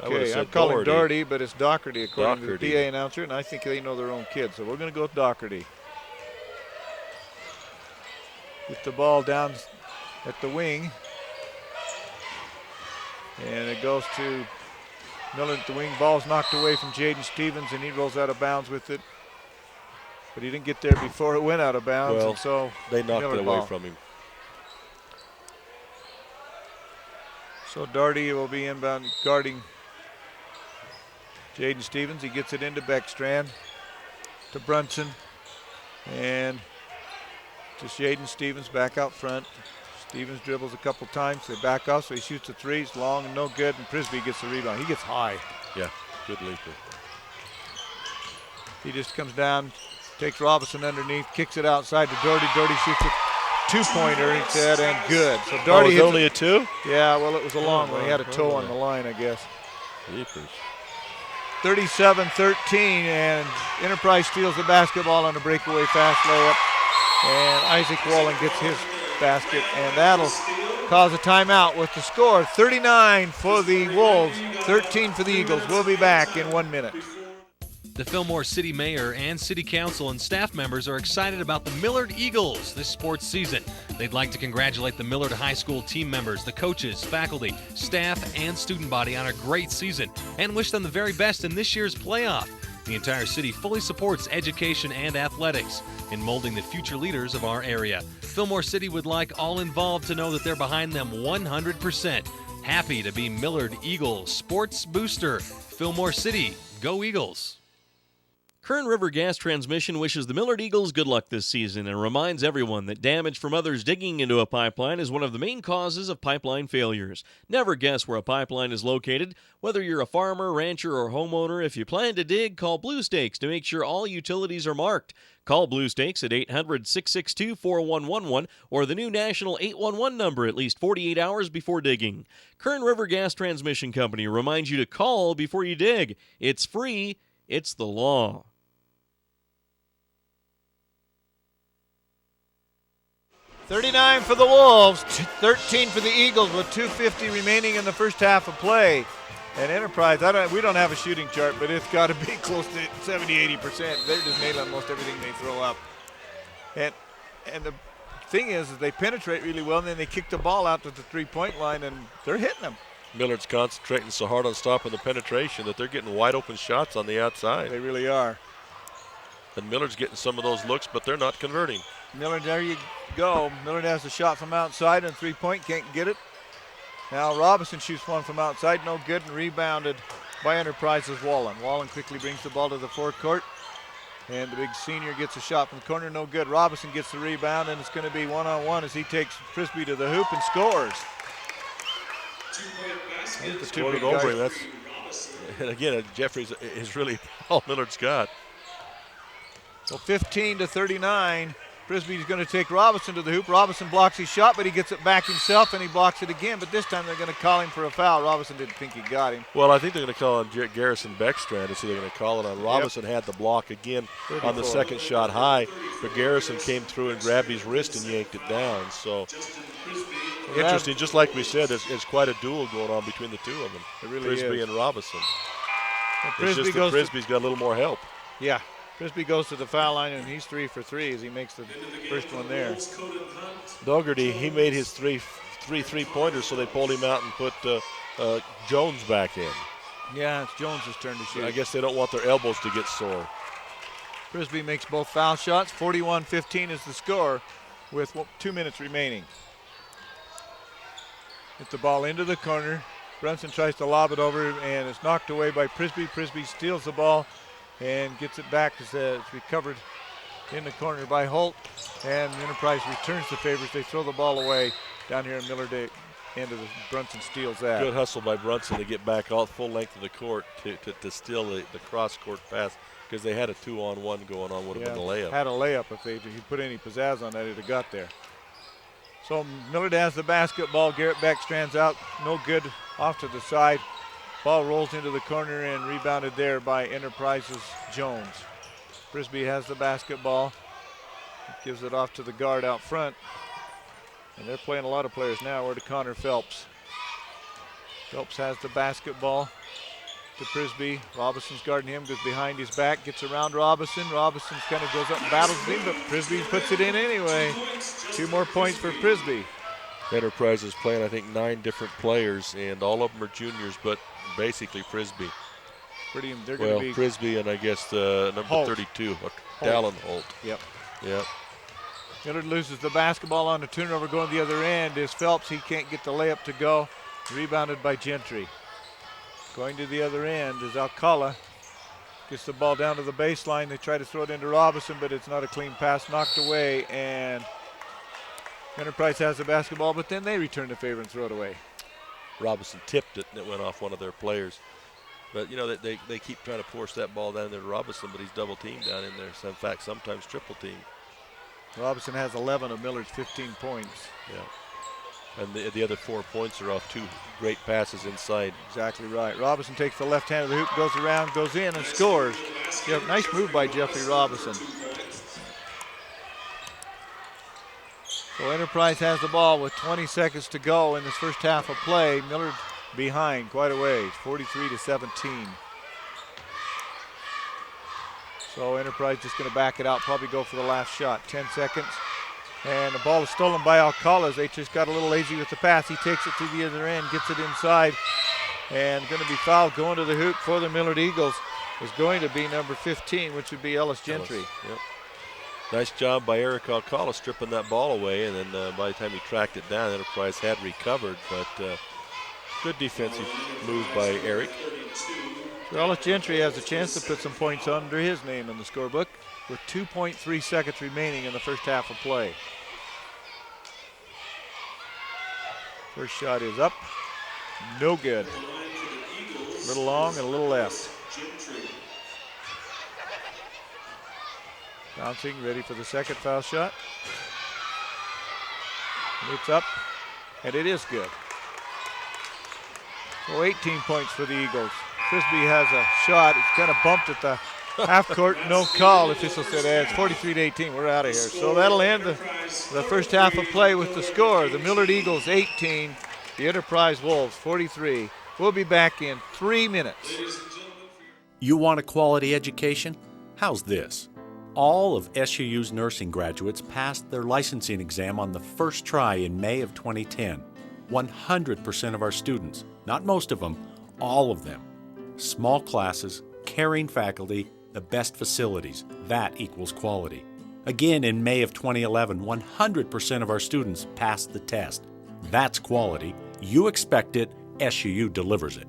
Okay, I'm calling Doherty, but it's Doherty according to the PA announcer, and I think they know their own kid, so we're going to go with Doherty. Get the ball down at the wing. And it goes to Millard at the wing. Ball's knocked away from Jaden Stevens, and he rolls out of bounds with it. But he didn't get there before it went out of bounds, well, and so they knocked Millard it away ball from him. So Doherty will be inbound guarding Jaden Stevens. He gets it into Beckstrand to Brunson, and just Jaden Stevens back out front. Stevens dribbles a couple times. They back off, so he shoots a 3. It's long and no good, and Prisby gets the rebound. He gets high. Yeah, good leaper. He just comes down, takes Robinson underneath, kicks it outside to Doherty. Doherty shoots a two-pointer, he said, and good. So Doherty hits only a 2? Yeah, well, it was a long one. He had a toe on the line, I guess. Leapers. 37-13, and Enterprise steals the basketball on a breakaway fast layup. And Isaac Wallen gets his basket, and that'll cause a timeout with the score 39 for the Wolves, 13 for the Eagles. We'll be back in 1 minute. The Fillmore City Mayor and City Council and staff members are excited about the Millard Eagles this sports season. They'd like to congratulate the Millard High School team members, the coaches, faculty, staff, and student body on a great season and wish them the very best in this year's playoff. The entire city fully supports education and athletics in molding the future leaders of our area. Fillmore City would like all involved to know that they're behind them 100%. Happy to be Millard Eagles Sports Booster. Fillmore City, go Eagles. Kern River Gas Transmission wishes the Millard Eagles good luck this season and reminds everyone that damage from others digging into a pipeline is one of the main causes of pipeline failures. Never guess where a pipeline is located. Whether you're a farmer, rancher, or homeowner, if you plan to dig, call Blue Stakes to make sure all utilities are marked. Call Blue Stakes at 800-662-4111 or the new national 811 number at least 48 hours before digging. Kern River Gas Transmission Company reminds you to call before you dig. It's free. It's the law. 39 for the Wolves, 13 for the Eagles with 2:50 remaining in the first half of play. And Enterprise, we don't have a shooting chart, but it's got to be close to 70-80%. They're just nailing almost everything they throw up. And the thing is they penetrate really well, and then they kick the ball out to the three-point line, and they're hitting them. Millard's concentrating so hard on stopping the penetration that they're getting wide open shots on the outside. They really are. And Millard's getting some of those looks, but they're not converting. Millard, there you go. Millard has a shot from outside and three-point, can't get it. Now Robinson shoots one from outside, no good, and rebounded by Enterprise's Wallen. Wallen quickly brings the ball to the forecourt, and the big senior gets a shot from the corner, no good. Robinson gets the rebound, and it's going to be one-on-one as he takes Frisbee to the hoop and scores. Scored it over him. And again, Jeffries is really all Millard's got. Well, 15-39. Frisbee's going to take Robinson to the hoop. Robinson blocks his shot, but he gets it back himself, and he blocks it again. But this time they're going to call him for a foul. Robinson didn't think he got him. Well, I think they're going to call on Garrison Beckstrand, so they're going to call it on. Robinson had the block again 34. On the second shot high, but Garrison came through and grabbed his wrist and yanked it down. So interesting, just like we said, there's quite a duel going on between the two of them. It really Frisbee is. and Robinson. Well, it's just that Frisbee's got a little more help. Yeah. Frisbee goes to the foul line, and he's 3 for 3 as he makes the first one there. Doherty, he made his three three-pointers, so they pulled him out and put Jones back in. Yeah, it's Jones' turn to shoot. I guess they don't want their elbows to get sore. Frisbee makes both foul shots. 41-15 is the score with 2 minutes remaining. Get the ball into the corner. Brunson tries to lob it over, and it's knocked away by Prisby. Prisby steals the ball and gets it back as it's recovered in the corner by Holt. And Enterprise returns the favors. They throw the ball away down here in Millard. End of the Brunson steals that. Good hustle by Brunson to get back all full length of the court to steal the cross-court pass, because they had a 2-on-1 going on. Would have been a layup. Had a layup if he put any pizzazz on that, he'd have got there. So Millard has the basketball. Garrett Beck strands out, no good, off to the side. Ball rolls into the corner and rebounded there by Enterprise's Jones. Frisbee has the basketball. Gives it off to the guard out front. And they're playing a lot of players now. Over to Connor Phelps. Phelps has the basketball to Prisby. Robinson's guarding him, goes behind his back, gets around Robinson. Robinson kind of goes up and battles him, but Prisby puts it in anyway. 2 more points for Prisby. Enterprise is playing, I think, 9 different players, and all of them are juniors, but basically Prisby. They're going to be Prisby and I guess number Holt. 32, Dallin Holt. Yep. Yep. Millard loses the basketball on the turnover. Going the other end is Phelps. He can't get the layup to go. Rebounded by Gentry. Going to the other end is Alcala. Gets the ball down to the baseline. They try to throw it into Robinson, but it's not a clean pass. Knocked away, and Enterprise has the basketball, but then they return the favor and throw it away. Robinson tipped it, and it went off one of their players. But, you know, they keep trying to force that ball down there to Robinson, but he's double-teamed down in there. So, in fact, sometimes triple-teamed. Robinson has 11 of Millard's 15 points. Yeah. And the other 4 points are off 2 great passes inside. Exactly right. Robinson takes the left hand of the hoop, goes around, goes in, and scores. Yeah, nice move by Jeffrey Robinson. So Enterprise has the ball with 20 seconds to go in this first half of play. Millard behind quite a ways, 43-17. So Enterprise just going to back it out, probably go for the last shot. 10 seconds. And the ball is stolen by Alcala. They just got a little lazy with the pass. He takes it to the other end, gets it inside, and going to be fouled going to the hoop for the Millard Eagles is going to be number 15, which would be Ellis Gentry. Yep. Nice job by Eric Alcala stripping that ball away, and then by the time he tracked it down, Enterprise had recovered, but good defensive move by Eric. So Ellis Gentry has a chance to put some points under his name in the scorebook with 2.3 seconds remaining in the first half of play. First shot is up, no good. A little long and a little left. Bouncing, ready for the second foul shot. It's up, and it is good. So 18 points for the Eagles. Frisbee has a shot. It's kind of bumped at the half court, no call. Official said, it's 43-18. We're out of here. So that'll end the first half of play with the score. The Millard Eagles 18, the Enterprise Wolves 43. We'll be back in 3 minutes. You want a quality education? How's this? All of SUU's nursing graduates passed their licensing exam on the first try in May of 2010. 100% of our students, not most of them, all of them. Small classes, caring faculty, the best facilities. That equals quality. Again, in May of 2011, 100% of our students passed the test. That's quality. You expect it, SUU delivers it.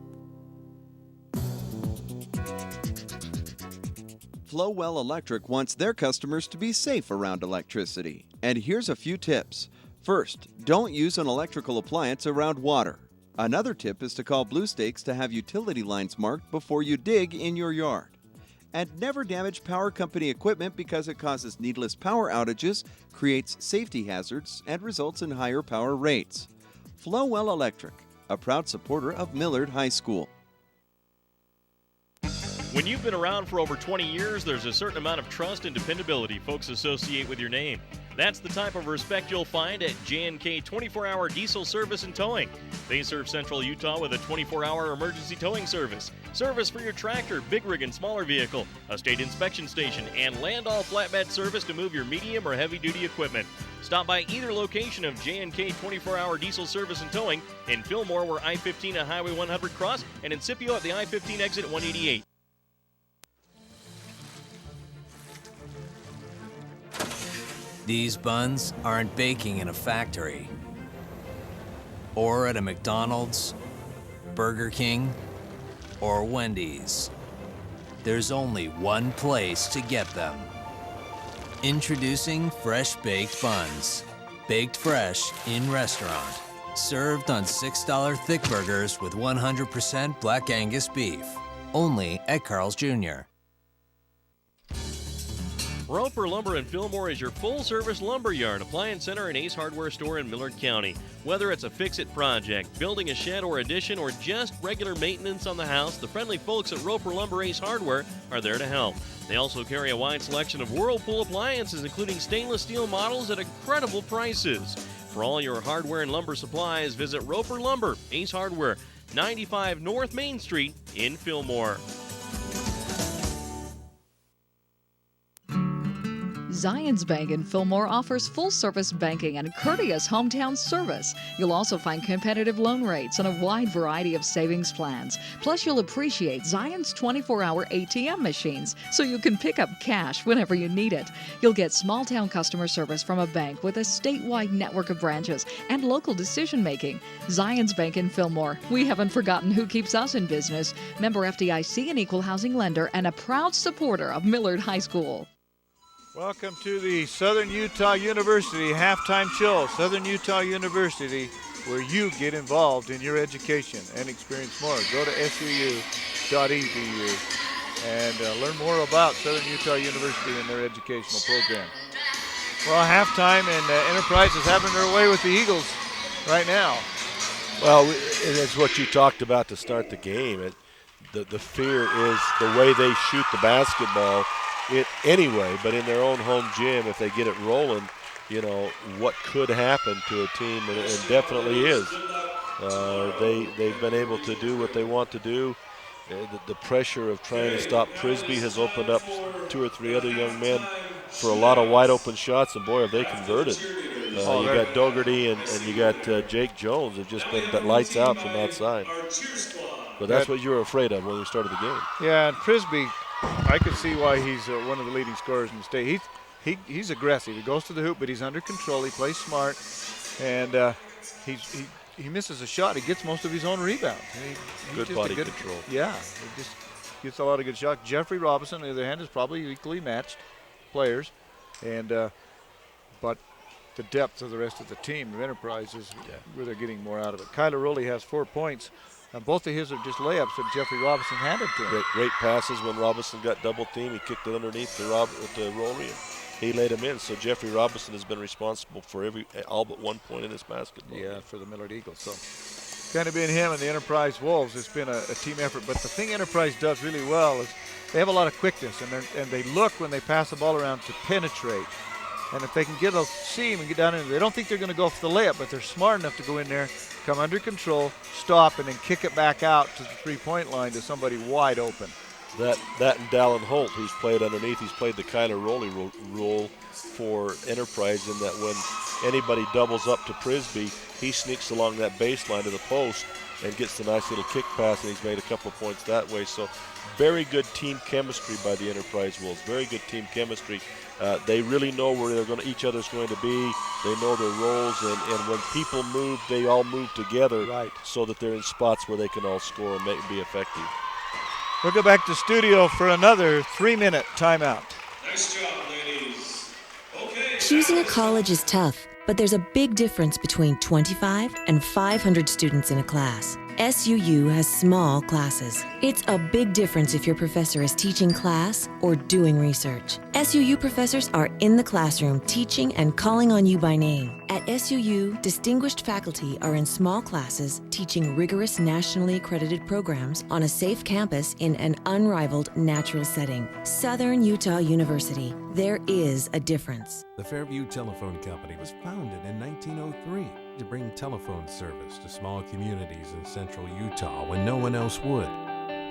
Flowell Electric wants their customers to be safe around electricity. And here's a few tips. First, don't use an electrical appliance around water. Another tip is to call Blue Stakes to have utility lines marked before you dig in your yard. And never damage power company equipment because it causes needless power outages, creates safety hazards, and results in higher power rates. Flowell Electric, a proud supporter of Millard High School. When you've been around for over 20 years, there's a certain amount of trust and dependability folks associate with your name. That's the type of respect you'll find at J&K 24-hour diesel service and towing. They serve Central Utah with a 24-hour emergency towing service for your tractor, big rig, and smaller vehicle, a state inspection station, and land-all flatbed service to move your medium or heavy-duty equipment. Stop by either location of J&K 24-hour diesel service and towing in Fillmore, where I-15 and Highway 100 cross, and in Scipio at the I-15 exit at 188. These buns aren't baking in a factory or at a McDonald's, Burger King, or Wendy's. There's only one place to get them. Introducing fresh baked buns. Baked fresh in restaurant. Served on $6 thick burgers with 100% Black Angus beef. Only at Carl's Jr. Roper Lumber in Fillmore is your full-service lumber yard, appliance center, and Ace Hardware store in Millard County. Whether it's a fix-it project, building a shed or addition, or just regular maintenance on the house, the friendly folks at Roper Lumber Ace Hardware are there to help. They also carry a wide selection of Whirlpool appliances, including stainless steel models at incredible prices. For all your hardware and lumber supplies, visit Roper Lumber Ace Hardware, 95 North Main Street in Fillmore. Zions Bank in Fillmore offers full-service banking and courteous hometown service. You'll also find competitive loan rates and a wide variety of savings plans. Plus, you'll appreciate Zions 24-hour ATM machines so you can pick up cash whenever you need it. You'll get small-town customer service from a bank with a statewide network of branches and local decision-making. Zions Bank in Fillmore. We haven't forgotten who keeps us in business. Member FDIC, an equal housing lender, and a proud supporter of Millard High School. Welcome to the Southern Utah University halftime show. Southern Utah University, where you get involved in your education and experience more. Go to suu.edu and learn more about Southern Utah University and their educational program. Well, halftime, and Enterprise is having their way with the Eagles right now. Well, it's what you talked about to start the game. The fear is the way they shoot the basketball. Anyway, but in their own home gym, if they get it rolling, you know, what could happen to a team, and it definitely is. They've been able to do what they want to do. The pressure of trying to stop Prisby has opened up 2 or 3 other young men for a lot of wide open shots, and boy, have they converted. You got Dougherty and you got Jake Jones have just been lights out from outside. But that's what you were afraid of when we started the game. Yeah, and Prisby, I can see why he's one of the leading scorers in the state. He's aggressive. He goes to the hoop, but he's under control. He plays smart, and he misses a shot. He gets most of his own rebounds. Good body control. Yeah, he just gets a lot of good shots. Jeffrey Robinson, on the other hand, is probably equally matched players, and but the depth of the rest of the team of Enterprise is where they're getting more out of it. Kyler Rowley has 4 points. Both of his are just layups that Jeffrey Robinson handed to him. Great passes when Robinson got double teamed. He kicked it underneath to Rowley, and he laid him in. So Jeffrey Robinson has been responsible for all but 1 point in this basketball. Yeah, for the Millard Eagles. So kind of been him and the Enterprise Wolves. It's been a team effort. But the thing Enterprise does really well is they have a lot of quickness, and they look when they pass the ball around to penetrate. And if they can get a seam and get down in, they don't think they're going to go for the layup, but they're smart enough to go in there, come under control, stop, and then kick it back out to the three-point line to somebody wide open. That and Dallin Holt, who's played underneath, he's played the Kyler Rowley role for Enterprise in that when anybody doubles up to Prisby, he sneaks along that baseline to the post and gets the nice little kick pass, and he's made a couple of points that way. So very good team chemistry by the Enterprise Wolves. Very good team chemistry. They really know where each other's going to be. They know their roles, and when people move, they all move together so that they're in spots where they can all score and be effective. We'll go back to studio for another 3-minute timeout. Nice job, ladies. Okay. Choosing a college is tough, but there's a big difference between 25 and 500 students in a class. SUU has small classes. It's a big difference if your professor is teaching class or doing research. SUU professors are in the classroom teaching and calling on you by name. At SUU, distinguished faculty are in small classes teaching rigorous nationally accredited programs on a safe campus in an unrivaled natural setting. Southern Utah University. There is a difference. The Fairview Telephone Company was founded in 1903 to bring telephone service to small communities in central Utah when no one else would.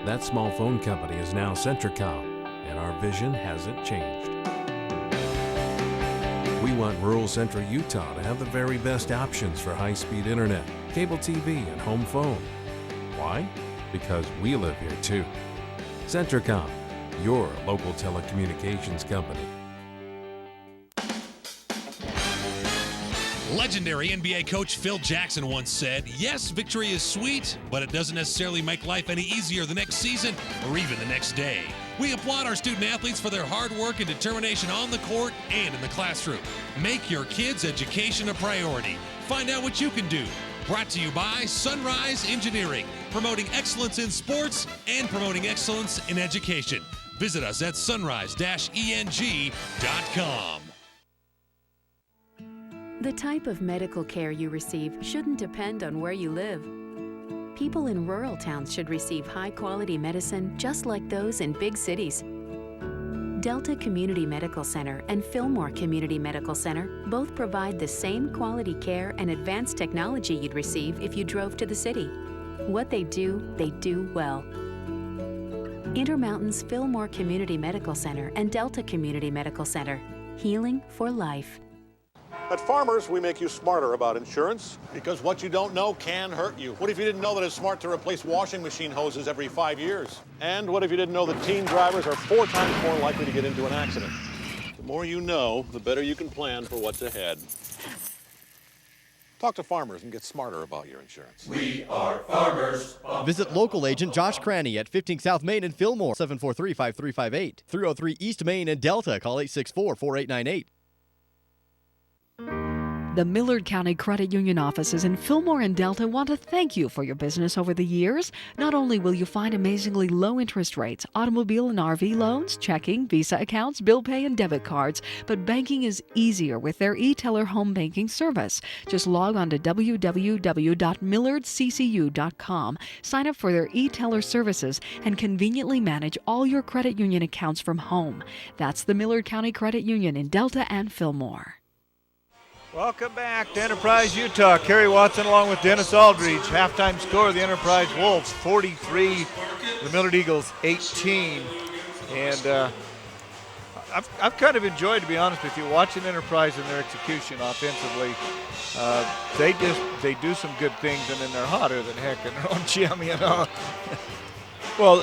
That small phone company is now Centricom, and our vision hasn't changed. We want rural central Utah to have the very best options for high-speed internet, cable TV, and home phone. Why? Because we live here too. Centricom, your local telecommunications company. Legendary NBA coach Phil Jackson once said, yes, victory is sweet, but it doesn't necessarily make life any easier the next season or even the next day. We applaud our student athletes for their hard work and determination on the court and in the classroom. Make your kids' education a priority. Find out what you can do. Brought to you by Sunrise Engineering, promoting excellence in sports and promoting excellence in education. Visit us at sunrise-eng.com. The type of medical care you receive shouldn't depend on where you live. People in rural towns should receive high-quality medicine just like those in big cities. Delta Community Medical Center and Fillmore Community Medical Center both provide the same quality care and advanced technology you'd receive if you drove to the city. What they do well. Intermountain's Fillmore Community Medical Center and Delta Community Medical Center. Healing for life. At Farmers, we make you smarter about insurance because what you don't know can hurt you. What if you didn't know that it's smart to replace washing machine hoses every 5 years? And what if you didn't know that teen drivers are 4 times more likely to get into an accident? The more you know, the better you can plan for what's ahead. Talk to Farmers and get smarter about your insurance. We are Farmers. Visit local agent Josh Cranny at 15 South Main in Fillmore, 743-5358. 303 East Main in Delta, call 864-4898. The Millard County Credit Union offices in Fillmore and Delta want to thank you for your business over the years. Not only will you find amazingly low interest rates, automobile and RV loans, checking, Visa accounts, bill pay, and debit cards, but banking is easier with their e-teller home banking service. Just log on to www.millardccu.com, sign up for their e-teller services, and conveniently manage all your credit union accounts from home. That's the Millard County Credit Union in Delta and Fillmore. Welcome back to Enterprise, Utah. Kerry Watson along with Dennis Aldridge. Halftime score, the Enterprise Wolves 43, the Millard Eagles 18. And I've kind of enjoyed, to be honest with you, watching Enterprise and their execution offensively. They do some good things, and then they're hotter than heck in their own gym, you know. Well,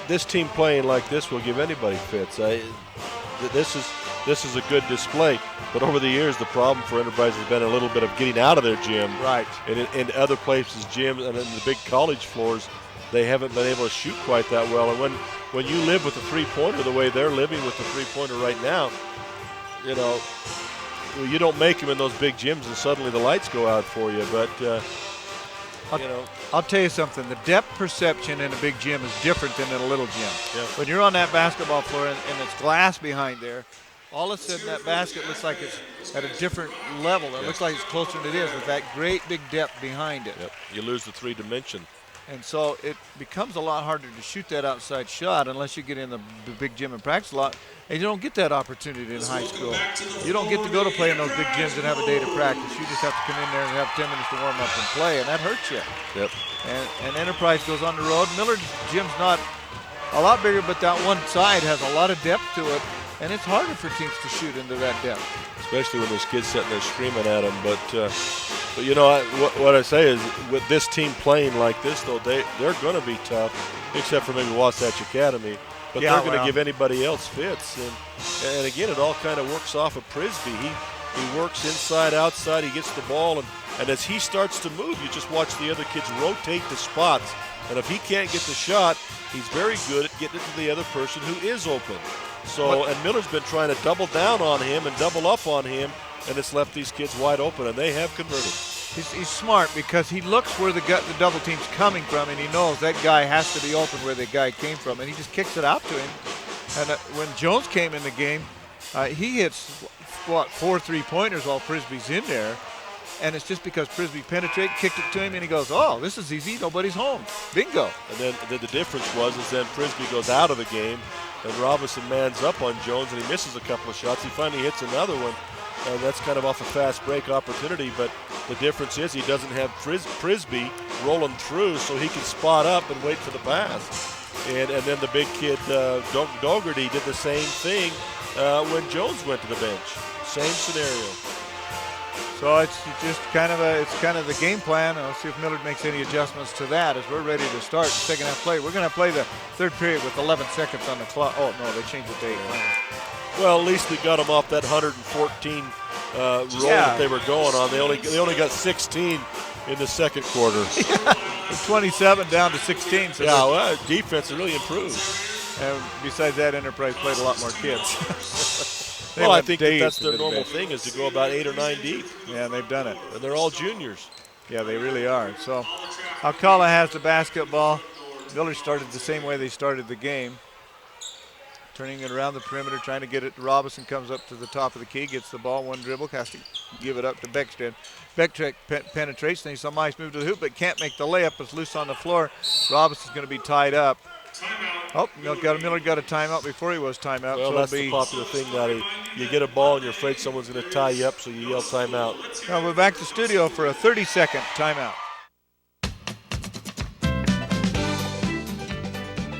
this team playing like this will give anybody fits. This is a good display, but over the years, the problem for Enterprise has been a little bit of getting out of their gym. Right. And in other places, gyms and in the big college floors, they haven't been able to shoot quite that well. And when you live with a three-pointer the way they're living with the three-pointer right now, you know, you don't make them in those big gyms and suddenly the lights go out for you. But, you know. I'll tell you something. The depth perception in a big gym is different than in a little gym. Yeah. When you're on that basketball floor and it's glass behind there, all of a sudden that basket looks like it's at a different level. It looks like it's closer than it is with that great big depth behind it. Yep. You lose the three dimension. And so it becomes a lot harder to shoot that outside shot unless you get in the big gym and practice a lot. And you don't get that opportunity in high school. You don't get to go to play in those big gyms and have a day to practice. You just have to come in there and have 10 minutes to warm up and play, and that hurts you. Yep. And Enterprise goes on the road. Millard's gym's not a lot bigger, but that one side has a lot of depth to it. And it's harder for teams to shoot into that depth. Especially when there's kids sitting there screaming at them. But you know, what I say is with this team playing like this, though, they're going to be tough, except for maybe Wasatch Academy. But they're going to give anybody else fits. And again, it all kind of works off of Prisby. He works inside, outside. He gets the ball. And as he starts to move, you just watch the other kids rotate the spots. And if he can't get the shot, he's very good at getting it to the other person who is open. So, and Millard's been trying to double down on him and double up on him, and it's left these kids wide open, and they have converted. He's smart because he looks where the double team's coming from, and he knows that guy has to be open where the guy came from, and he just kicks it out to him. And when Jones came in the game, he hits, 4 3-pointers while Prisby's in there. And it's just because Prisby penetrated, kicked it to him, and he goes, oh, this is easy, nobody's home. Bingo. And then the difference is then Prisby goes out of the game, and Robinson mans up on Jones, and he misses a couple of shots. He finally hits another one, and that's kind of off a fast break opportunity. But the difference is he doesn't have Prisby rolling through, so he can spot up and wait for the pass. And then the big kid, Dougherty, did the same thing when Jones went to the bench. Same scenario. So it's just kind of the game plan. I'll see if Millard makes any adjustments to that as we're ready to start the second half play. We're going to play the third period with 11 seconds on the clock. Oh, no, they changed it to 8. Well, at least they got them off that 114 roll that they were going on. They only got 16 in the second quarter. 27 down to 16. So yeah, defense has really improved. And besides that, Enterprise played a lot more kids. Well, I think that's their normal thing, is to go about 8 or 9 deep. Yeah, and they've done it. And they're all juniors. Yeah, they really are. So Alcala has the basketball. Millard started the same way they started the game. Turning it around the perimeter, trying to get it. Robinson comes up to the top of the key, gets the ball, one dribble, has to give it up to Beckstrand. Beckstrand penetrates, then he's a nice move to the hoop, but can't make the layup. It's loose on the floor. Robinson's going to be tied up. Oh, Millard got a timeout before he was timeout. Well, so that's the popular thing now. You get a ball and you're afraid someone's going to tie you up, so you yell timeout. Now we're back to studio for a 30-second timeout.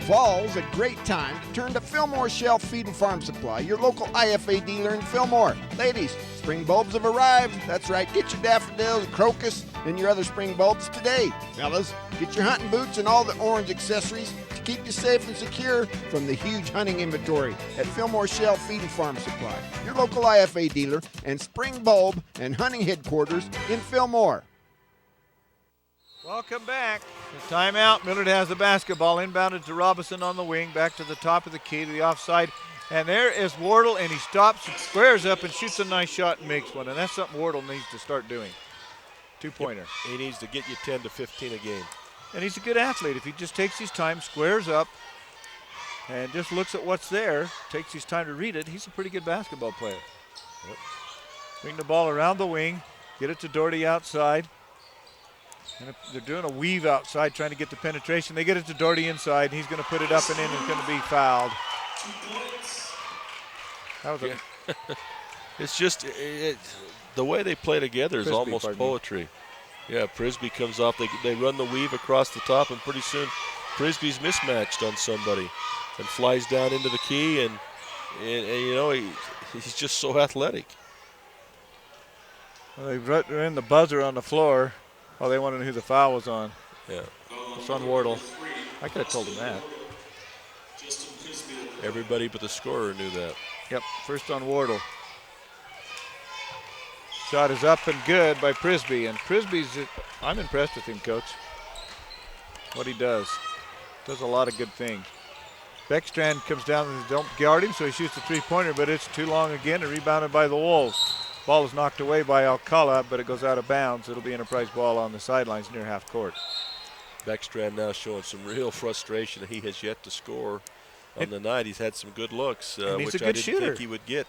Fall's a great time to turn to Fillmore Shelf Feed and Farm Supply, your local IFA dealer in Fillmore. Ladies, spring bulbs have arrived. That's right, get your daffodils, crocus, and your other spring bulbs today. Fellas, get your hunting boots and all the orange accessories to keep you safe and secure from the huge hunting inventory at Fillmore Shelf Feed and Farm Supply, your local IFA dealer and spring bulb and hunting headquarters in Fillmore. Welcome back. The timeout. Millard has the basketball, inbounded to Robinson on the wing, back to the top of the key to the offside. And there is Wardle, and he stops and squares up and shoots a nice shot and makes one. And that's something Wardle needs to start doing. Two-pointer. He needs to get you 10 to 15 a game. And he's a good athlete. If he just takes his time, squares up, and just looks at what's there, takes his time to read it, he's a pretty good basketball player. Yep. Bring the ball around the wing, get it to Doherty outside. And they're doing a weave outside, trying to get the penetration. They get it to Doherty inside, and he's going to put it up and in, and it's going to be fouled. That was It's just the way they play together is almost poetry. Yeah, Prisby comes off. They run the weave across the top, and pretty soon Prisby's mismatched on somebody and flies down into the key, and you know, he's just so athletic. Well, they ran the buzzer on the floor. Oh, they wanted to know who the foul was on. Yeah. It's on Wardle. I could have told him that. Everybody but the scorer knew that. Yep, first on Wardle. Shot is up and good by Prisby. And I'm impressed with him, Coach. What he does. Does a lot of good things. Beckstrand comes down and don't guard him, so he shoots the three-pointer, but it's too long again and rebounded by the Wolves. Ball is knocked away by Alcala, but it goes out of bounds. It'll be Enterprise ball on the sidelines near half court. Beckstrand now showing some real frustration that he has yet to score on the night. He's had some good looks, which I didn't think he would get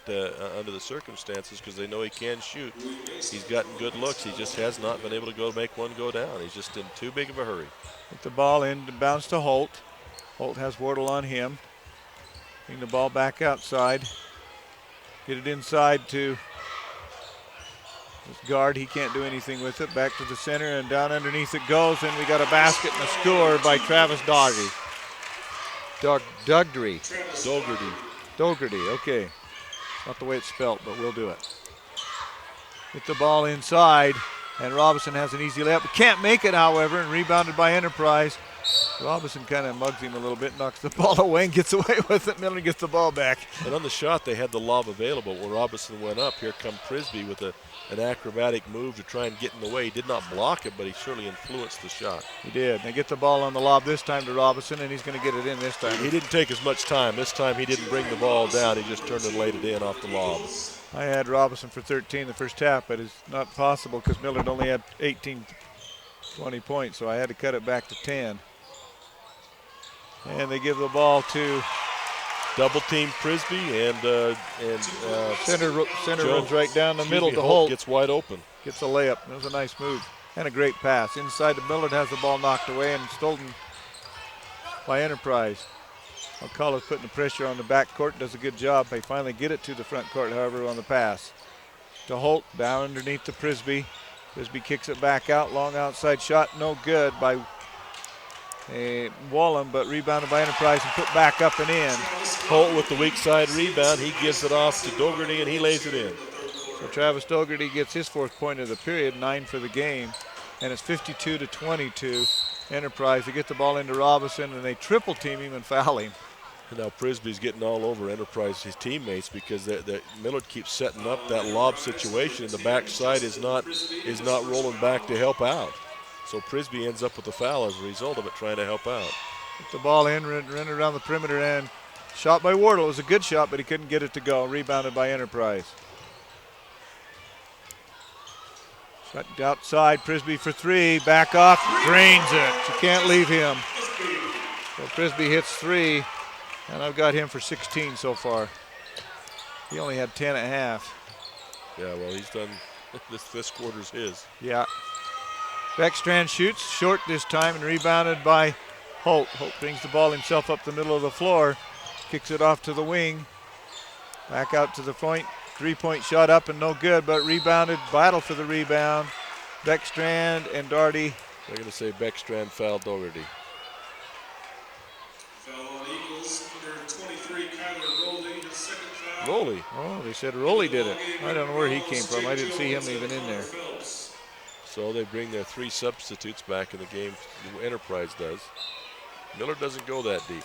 under the circumstances, because they know he can shoot. He's gotten good looks. He just has not been able to make one go down. He's just in too big of a hurry. Put the ball in, bounce to Holt. Holt has Wardle on him. Bring the ball back outside. Get it inside to this guard. He can't do anything with it. Back to the center, and down underneath it goes, and we got a basket and a score by Travis Dougherty. Dougherty, okay. Not the way it's spelt, but we'll do it. Get the ball inside, and Robinson has an easy layup. Can't make it, however, and rebounded by Enterprise. Robinson kind of mugs him a little bit, knocks the ball away and gets away with it. Millard gets the ball back. And on the shot, they had the lob available. When Robinson went up, here come Prisby with an acrobatic move to try and get in the way. He did not block it, but he certainly influenced the shot. He did. They get the ball on the lob this time to Robinson, and he's going to get it in this time. He didn't take as much time. This time he didn't bring the ball down. He just turned and laid it in off the lob. I had Robinson for 13 the first half, but it's not possible because Millard only had 18, 20 points, so I had to cut it back to 10. And they give the ball to double team Prisby, and center runs right down the middle to Holt. Gets wide open. Gets a layup. That was a nice move and a great pass. Inside, the Millard has the ball knocked away and stolen by Enterprise. Alcala's putting the pressure on the back court, does a good job. They finally get it to the front court, however, on the pass. To Holt, down underneath to Prisby. Prisby kicks it back out, long outside shot, no good by Wallem, but rebounded by Enterprise and put back up and in. Holt with the weak side rebound. He gives it off to Dougherty, and he lays it in. So Travis Dougherty gets his fourth point of the period, 9 for the game, and it's 52-22. Enterprise, they get the ball into Robinson, and they triple team him and foul him. Now Prisby's getting all over Enterprise, his teammates, because Millard keeps setting up that lob situation, and the backside is not rolling back to help out. So Prisby ends up with a foul as a result of it, trying to help out. Get the ball in, run around the perimeter, and shot by Wardle. It was a good shot, but he couldn't get it to go. Rebounded by Enterprise. Shot outside, Prisby for three. Back off, drains it. You can't leave him. So Prisby hits three, and I've got him for 16 so far. He only had 10 at half. Yeah, well, he's done, this quarter's his. Yeah. Beckstrand shoots, short this time, and rebounded by Holt. Holt brings the ball himself up the middle of the floor, kicks it off to the wing. Back out to the point. 3-point shot up and no good, but rebounded. Battle for the rebound. Beckstrand and Doherty. They're going to say Beckstrand fouled Doherty. Foul on Eagles, number 23, Kyler Rowley, his second foul. Rowley? Oh, they said Rowley did it. I don't know where he came from. I didn't see him even in there. So they bring their three substitutes back in the game. Enterprise does. Millard doesn't go that deep.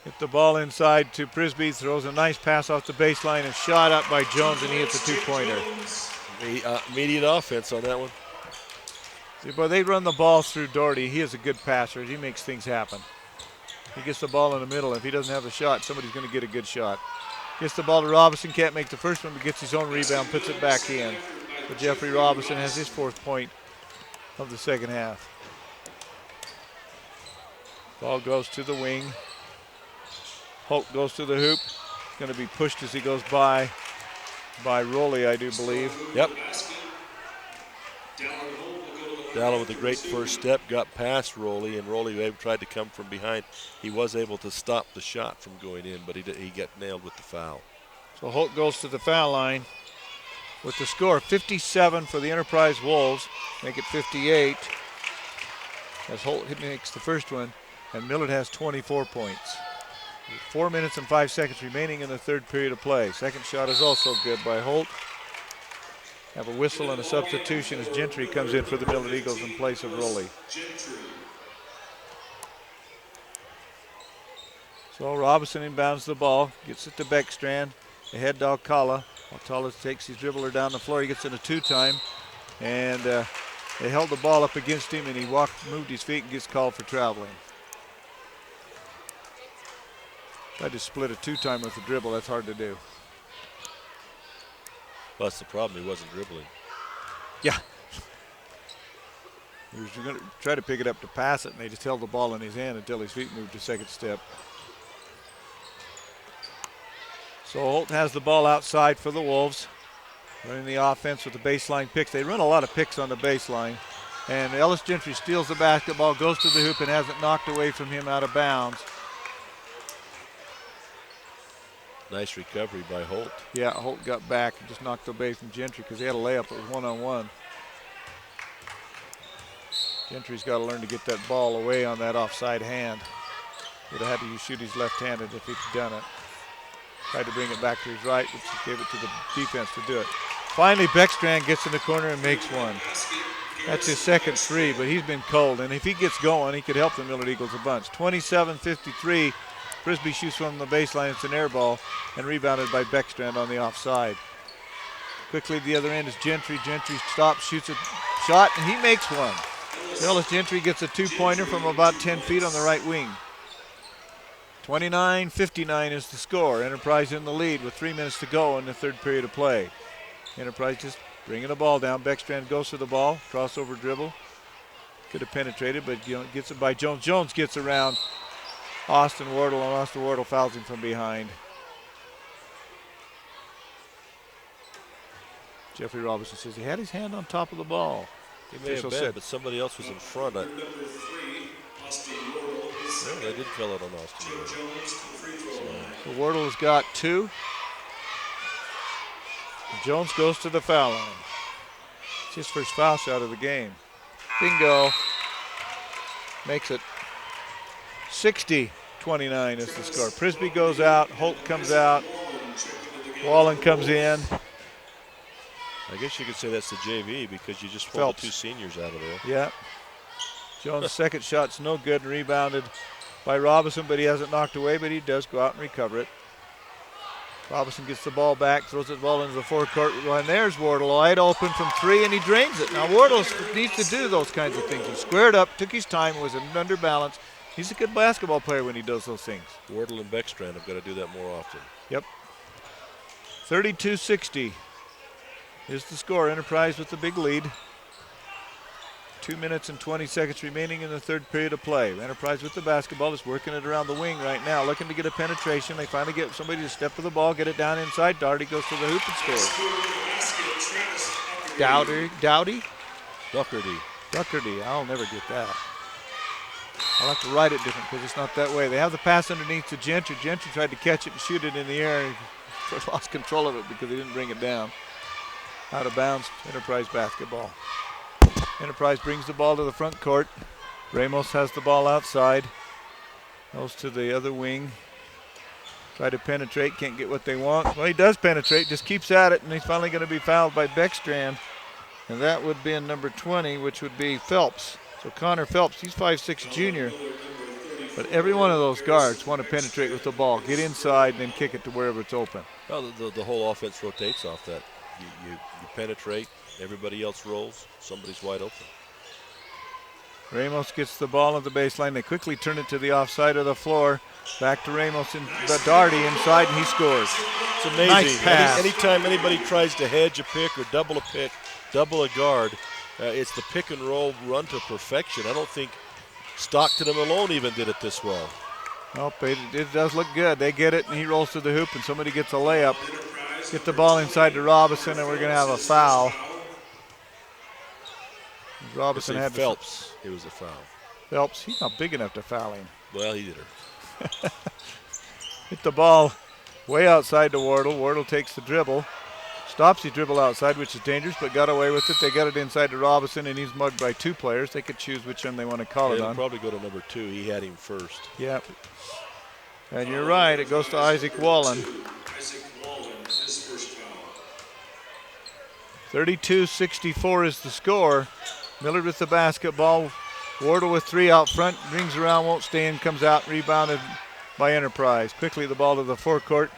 Hit the ball inside to Prisby, throws a nice pass off the baseline and shot up by Jones, and he hits a two-pointer. Immediate offense on that one. See, but they run the ball through Doherty. He is a good passer. He makes things happen. He gets the ball in the middle. If he doesn't have a shot, somebody's going to get a good shot. Gets the ball to Robinson, can't make the first one, but gets his own rebound, puts it back in. But Jeffrey Robinson has his 4th point of the second half. Ball goes to the wing. Holt goes to the hoop. He's going to be pushed as he goes by Rowley, I do believe. Yep. Dallin with a great first step, got past Rowley, and Rowley tried to come from behind. He was able to stop the shot from going in, but he got nailed with the foul. So Holt goes to the foul line with the score 57 for the Enterprise Wolves, make it 58. As Holt makes the first one, and Millard has 24 points. 4 minutes and 5 seconds remaining in the third period of play. Second shot is also good by Holt. Have a whistle and a substitution as Gentry comes in for the Millard Eagles in place of Rowley. So Robinson inbounds the ball, gets it to Beckstrand, ahead to Alcala. Alcala takes his dribbler down the floor. He gets in a two-time, and they held the ball up against him, and he moved his feet and gets called for traveling. Tried to split a two-time with the dribble. That's hard to do. Well, that's the problem. He wasn't dribbling. Yeah. He was going to try to pick it up to pass it, and they just held the ball in his hand until his feet moved to second step. So Holt has the ball outside for the Wolves. Running the offense with the baseline picks. They run a lot of picks on the baseline. And Ellis Gentry steals the basketball, goes to the hoop, and has it knocked away from him out of bounds. Nice recovery by Holt. Yeah, Holt got back and just knocked away from Gentry because he had a layup. It was one-on-one. Gentry's got to learn to get that ball away on that offside hand. Would have had to shoot his left-handed if he'd done it. Tried to bring it back to his right, which gave it to the defense to do it. Finally, Beckstrand gets in the corner and makes one. That's his second three, but he's been cold. And if he gets going, he could help the Millard Eagles a bunch. 27-53. Frisbee shoots from the baseline. It's an air ball and rebounded by Beckstrand on the offside. Quickly the other end is Gentry. Gentry stops, shoots a shot, and he makes one. Ellis Gentry gets a two-pointer from about 10 feet on the right wing. 29-59 is the score. Enterprise in the lead with 3 minutes to go in the third period of play. Enterprise just bringing the ball down. Beckstrand goes for the ball. Crossover dribble. Could have penetrated, but gets it by Jones. Jones gets around Austin Wardle, and Austin Wardle fouls him from behind. Jeffrey Robinson says he had his hand on top of the ball. He may have been, but somebody else was in front. Yeah, they did fill it on Austin Wardle. So Wardle has got two. Jones goes to the foul line. It's his first foul shot of the game. Bingo. Makes it 60-29 is the score. Prisby goes out. Holt comes out. Wallen comes in. I guess you could say that's the JV because you just pulled the two seniors out of there. Yeah. Jones' second shot's no good and rebounded by Robinson, but he hasn't knocked away, but he does go out and recover it. Robinson gets the ball back, throws the ball into the forecourt line. There's Wardle, wide open from 3, and he drains it. Now Wardle needs to do those kinds of things. He squared up, took his time, was under balance. He's a good basketball player when he does those things. Wardle and Beckstrand have got to do that more often. Yep. 32-60 is the score. Enterprise with the big lead. 2 minutes and 20 seconds remaining in the third period of play. Enterprise with the basketball is working it around the wing right now, looking to get a penetration. They finally get somebody to step with the ball, get it down inside. Doherty goes to the hoop and scores. Dowdy? Duckerty. I'll never get that. I'll have to write it different because it's not that way. They have the pass underneath to Gentry. Gentry tried to catch it and shoot it in the air. He lost control of it because he didn't bring it down. Out of bounds, Enterprise basketball. Enterprise brings the ball to the front court. Ramos has the ball outside. Goes to the other wing. Try to penetrate, can't get what they want. Well, he does penetrate, just keeps at it, and he's finally going to be fouled by Beckstrand. And that would be in number 20, which would be Phelps. So Connor Phelps, he's 5'6" junior. But every one of those guards want to penetrate with the ball, get inside, and then kick it to wherever it's open. Well, the whole offense rotates off that. You penetrate, everybody else rolls, somebody's wide open. Ramos gets the ball at the baseline. They quickly turn it to the offside of the floor. Back to Ramos and Doherty inside, and he scores. It's amazing. Nice pass. Anytime anybody tries to hedge a pick or double a pick, double a guard, it's the pick and roll run to perfection. I don't think Stockton and Malone even did it this well. Nope, it does look good. They get it, and he rolls to the hoop, and somebody gets a layup. Get the ball inside to Robinson, and we're going to have a foul. Robinson had Phelps. It was a foul. Phelps, he's not big enough to foul him. Well, he did her. Hit the ball way outside to Wardle. Wardle takes the dribble. Stops his dribble outside, which is dangerous, but got away with it. They got it inside to Robinson, and he's mugged by 2 players. They could choose which one they want to call it on. It'll probably go to number 2. He had him first. Yep. And you're right. It goes to Isaac Wallen. 32-64 is the score. Millard with the basketball. Wardle with 3 out front. Rings around, won't stay in, comes out, rebounded by Enterprise. Quickly the ball to the forecourt.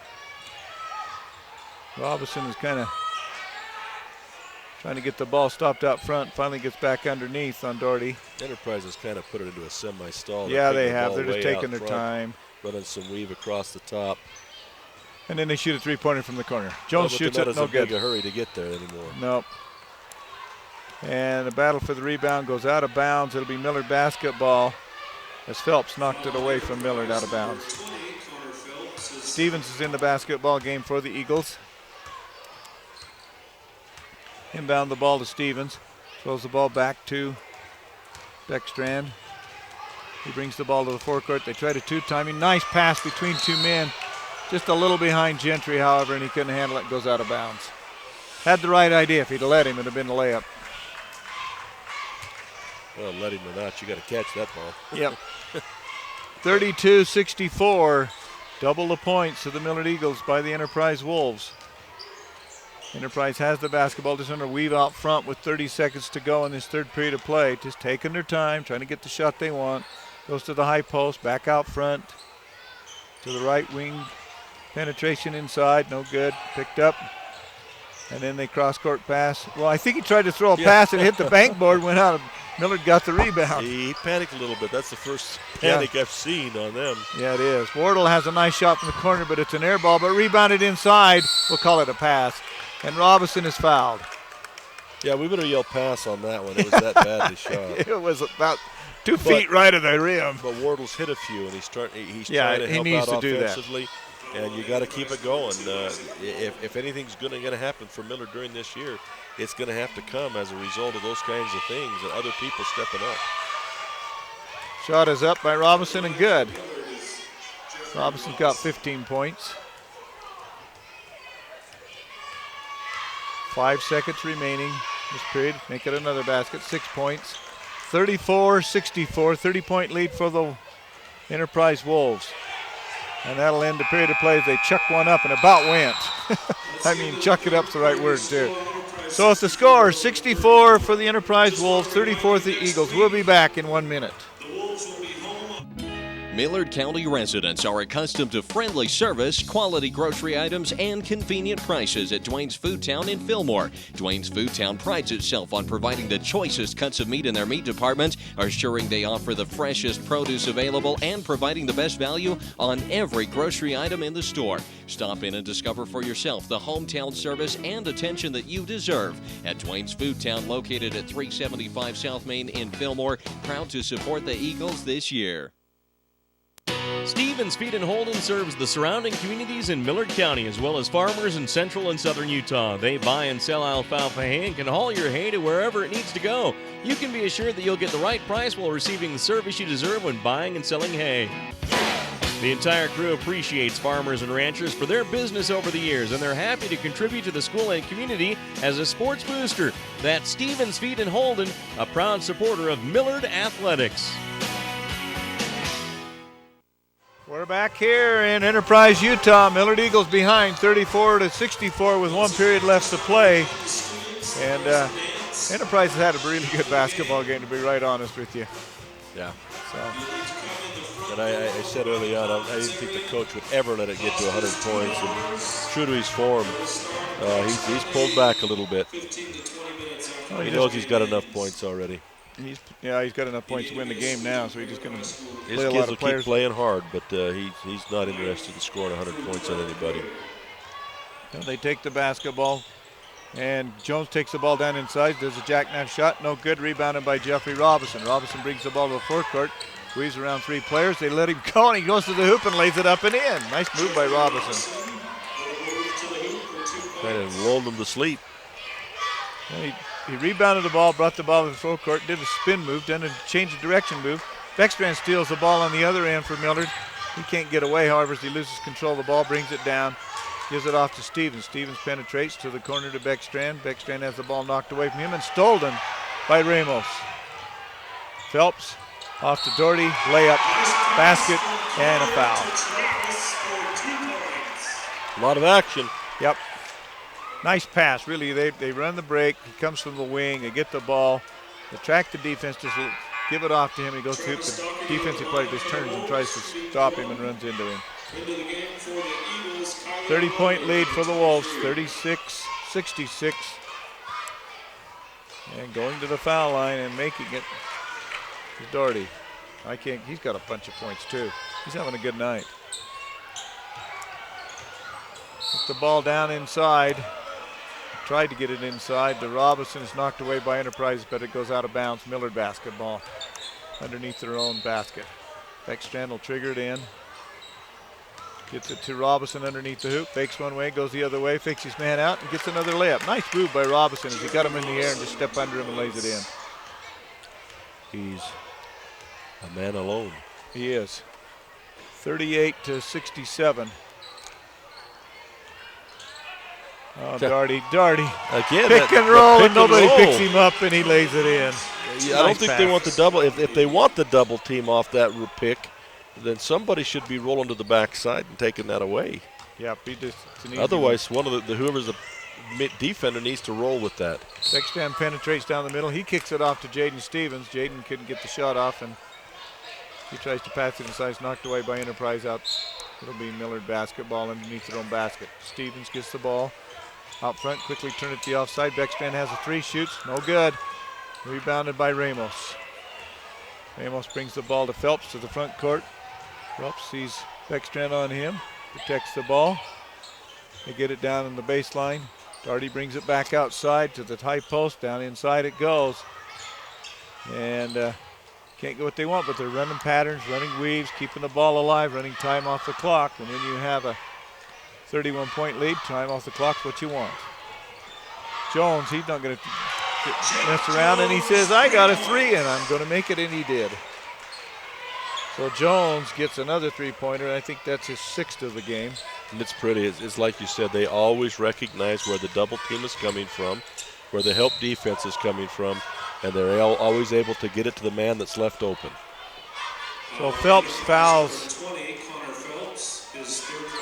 Robinson is kind of trying to get the ball stopped out front. Finally gets back underneath on Doherty. Enterprise has kind of put it into a semi-stall. Yeah, they have. They're just taking their time. Running some weave across the top. And then they shoot a 3-pointer from the corner. Jones shoots it, no good. Not a hurry to get there anymore. Nope. And the battle for the rebound goes out of bounds. It'll be Millard basketball as Phelps knocked it away from Millard out of bounds. Stevens is in the basketball game for the Eagles. Inbound the ball to Stevens. Throws the ball back to Beckstrand. He brings the ball to the forecourt. They try to two-timing. Nice pass between 2 men. Just a little behind Gentry, however, and he couldn't handle it. Goes out of bounds. Had the right idea. If he'd have let him, it'd have been a layup. Well, let him or not, you got to catch that ball. Yep. 32-64. Double the points to the Millard Eagles by the Enterprise Wolves. Enterprise has the basketball, just under weave out front with 30 seconds to go in this third period of play. Just taking their time, trying to get the shot they want. Goes to the high post, back out front. To the right wing. Penetration inside, no good. Picked up. And then they cross-court pass. Well, I think he tried to throw a pass and hit the bankboard, went out. Millard got the rebound. He panicked a little bit. That's the first panic I've seen on them. Yeah, it is. Wardle has a nice shot from the corner, but it's an air ball, but rebounded inside. We'll call it a pass. And Robinson is fouled. Yeah, we better yell pass on that one. It was that badly shot. It was about 2 feet right of the rim. But Wardle's hit a few, and he's trying to help needs out to do offensively. And you got to keep it going. If anything's going to happen for Millard during this year, it's going to have to come as a result of those kinds of things and other people stepping up. Shot is up by Robinson and good. Robinson's got 15 points. 5 seconds remaining this period. Make it another basket, 6 points. 34-64, 30-point lead for the Enterprise Wolves. And that'll end the period of play as they chuck one up and about went. I mean, chuck it up's the right word, too. So it's the score, 64 for the Enterprise Wolves, 34 for the Eagles. We'll be back in 1 minute. Millard County residents are accustomed to friendly service, quality grocery items, and convenient prices at Dwayne's Foodtown in Fillmore. Dwayne's Foodtown prides itself on providing the choicest cuts of meat in their meat department, assuring they offer the freshest produce available, and providing the best value on every grocery item in the store. Stop in and discover for yourself the hometown service and attention that you deserve at Dwayne's Foodtown, located at 375 South Main in Fillmore, proud to support the Eagles this year. Stevens Feed and Holden serves the surrounding communities in Millard County as well as farmers in central and southern Utah. They buy and sell alfalfa hay and can haul your hay to wherever it needs to go. You can be assured that you'll get the right price while receiving the service you deserve when buying and selling hay. The entire crew appreciates farmers and ranchers for their business over the years, and they're happy to contribute to the school and community as a sports booster. That's Stevens Feed and Holden, a proud supporter of Millard Athletics. We're back here in Enterprise, Utah. Millard Eagles behind 34-64 with 1 period left to play. And Enterprise has had a really good basketball game, to be right honest with you. Yeah. So. And I said early on, I didn't think the coach would ever let it get to 100 points. And true to his form, he's pulled back a little bit. He knows he's got enough points already. He's got enough points to win the game now, so he's just going to play a lot of players. His kids will keep playing hard, but he's not interested in scoring 100 points on anybody. And they take the basketball, and Jones takes the ball down inside, does a jackknife shot, no good, rebounded by Jeffrey Robinson. Robinson brings the ball to the forecourt, squeezes around 3 players, they let him go, and he goes to the hoop and lays it up and in. Nice move by Robinson. Kind of lulled him to sleep. He rebounded the ball, brought the ball to the full court, did a spin move, then a change of direction move. Beckstrand steals the ball on the other end for Millard. He can't get away, however, as he loses control of the ball, brings it down, gives it off to Stevens. Stevens penetrates to the corner to Beckstrand. Beckstrand has the ball knocked away from him and stolen by Ramos. Phelps off to Doherty, layup, basket, and a foul. A lot of action. Yep. Nice pass, really. They run the break. He comes from the wing. They get the ball. They track the defense. Just give it off to him. He goes to hoop. The defensive player just turns and tries to stop him and runs into him. 30-point lead for the Wolves, 36-66. And going to the foul line and making it is Doherty. He's got a bunch of points too. He's having a good night. Put the ball down inside. Tried to get it inside. The Robinson is knocked away by Enterprise, but it goes out of bounds. Millard basketball underneath their own basket. Beckstrand will trigger it in. Gets it to Robinson underneath the hoop. Fakes one way, goes the other way, fakes his man out, and gets another layup. Nice move by Robinson as he got him in the air and just stepped under him and lays it in. He's a man alone. He is. 38-67. Oh, Doherty. Again, pick and roll, and nobody picks him up, and he lays it in. I don't think they want the double. If they want the double team off that pick, then somebody should be rolling to the backside and taking that away. Yeah, otherwise, one of whoever's the defender needs to roll with that. Beckstrand penetrates down the middle. He kicks it off to Jaden Stevens. Jaden couldn't get the shot off, and he tries to pass it inside. It's knocked away by Enterprise out. It'll be Millard basketball underneath their own basket. Stevens gets the ball. Out front, quickly turn it to the offside. Beckstrand has a 3, shoots, no good. Rebounded by Ramos. Ramos brings the ball to Phelps to the front court. Phelps sees Beckstrand on him, protects the ball. They get it down in the baseline. Doherty brings it back outside to the high post. Down inside it goes. And can't get what they want, but they're running patterns, running weaves, keeping the ball alive, running time off the clock. And when you have a 31-point lead, time off the clock's what you want. Jones, he's not going to mess around, and he says, I got a 3, and I'm going to make it, and he did. So Jones gets another 3-pointer, and I think that's his 6th of the game. And it's pretty. It's like you said, they always recognize where the double team is coming from, where the help defense is coming from, and they're always able to get it to the man that's left open. So Phelps fouls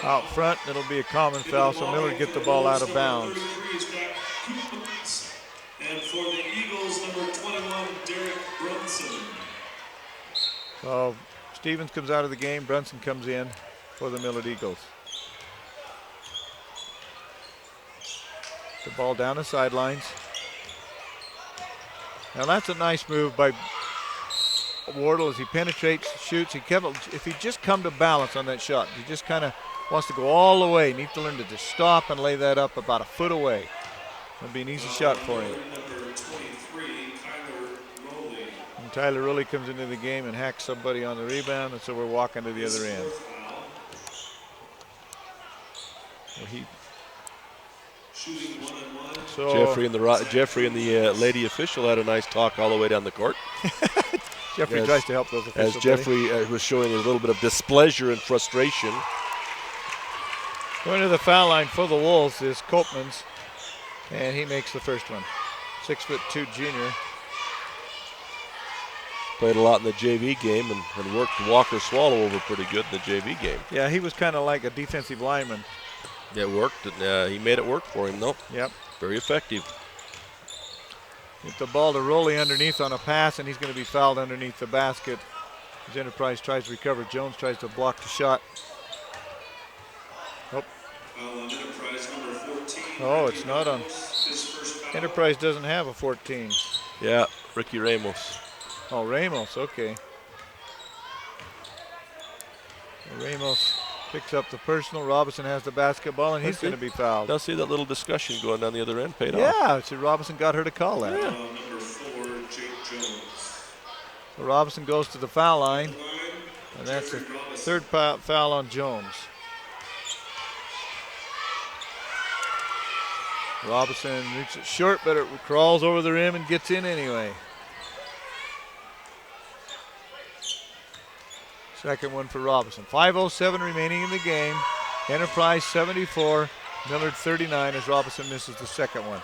out front. It'll be a common foul, so Millard get the ball out of bounds. And for the Eagles, number 21, Derek Brunson. So Stevens comes out of the game. Brunson comes in for the Millard Eagles. The ball down the sidelines. Now that's a nice move by Wardle as he penetrates, shoots. If he just come to balance on that shot, he just kind of wants to go all the way. Needs to learn to just stop and lay that up about a foot away. It'll be an easy shot for him. And Tyler Rowley comes into the game and hacks somebody on the rebound, and so we're walking to the other end. Jeffrey and the lady official had a nice talk all the way down the court. Jeffrey tries to help those officials. As Jeffrey was showing a little bit of displeasure and frustration. Going to the foul line for the Wolves is Copmans, and he makes the first one. 6'2" junior. Played a lot in the JV game and worked Walker Swallow over pretty good in the JV game. Yeah, he was kind of like a defensive lineman. It worked, and he made it work for him, though. Yep. Very effective. Get the ball to Rowley underneath on a pass, and he's going to be fouled underneath the basket. As Enterprise tries to recover, Jones tries to block the shot. Oh, it's not on. Enterprise doesn't have a 14. Yeah, Ricky Ramos. Oh, Ramos, okay. Ramos picks up the personal. Robinson has the basketball, and he's going to be fouled. Now see that little discussion going down the other end paid off. Yeah, so Robinson got her to call that. Yeah. Number 4, Jake Jones. So Robinson goes to the foul line, and that's the third foul on Jones. Robinson reaches it short, but it crawls over the rim and gets in anyway. Second one for Robinson. 5:07 remaining in the game. Enterprise 74, Millard 39 as Robinson misses the second one.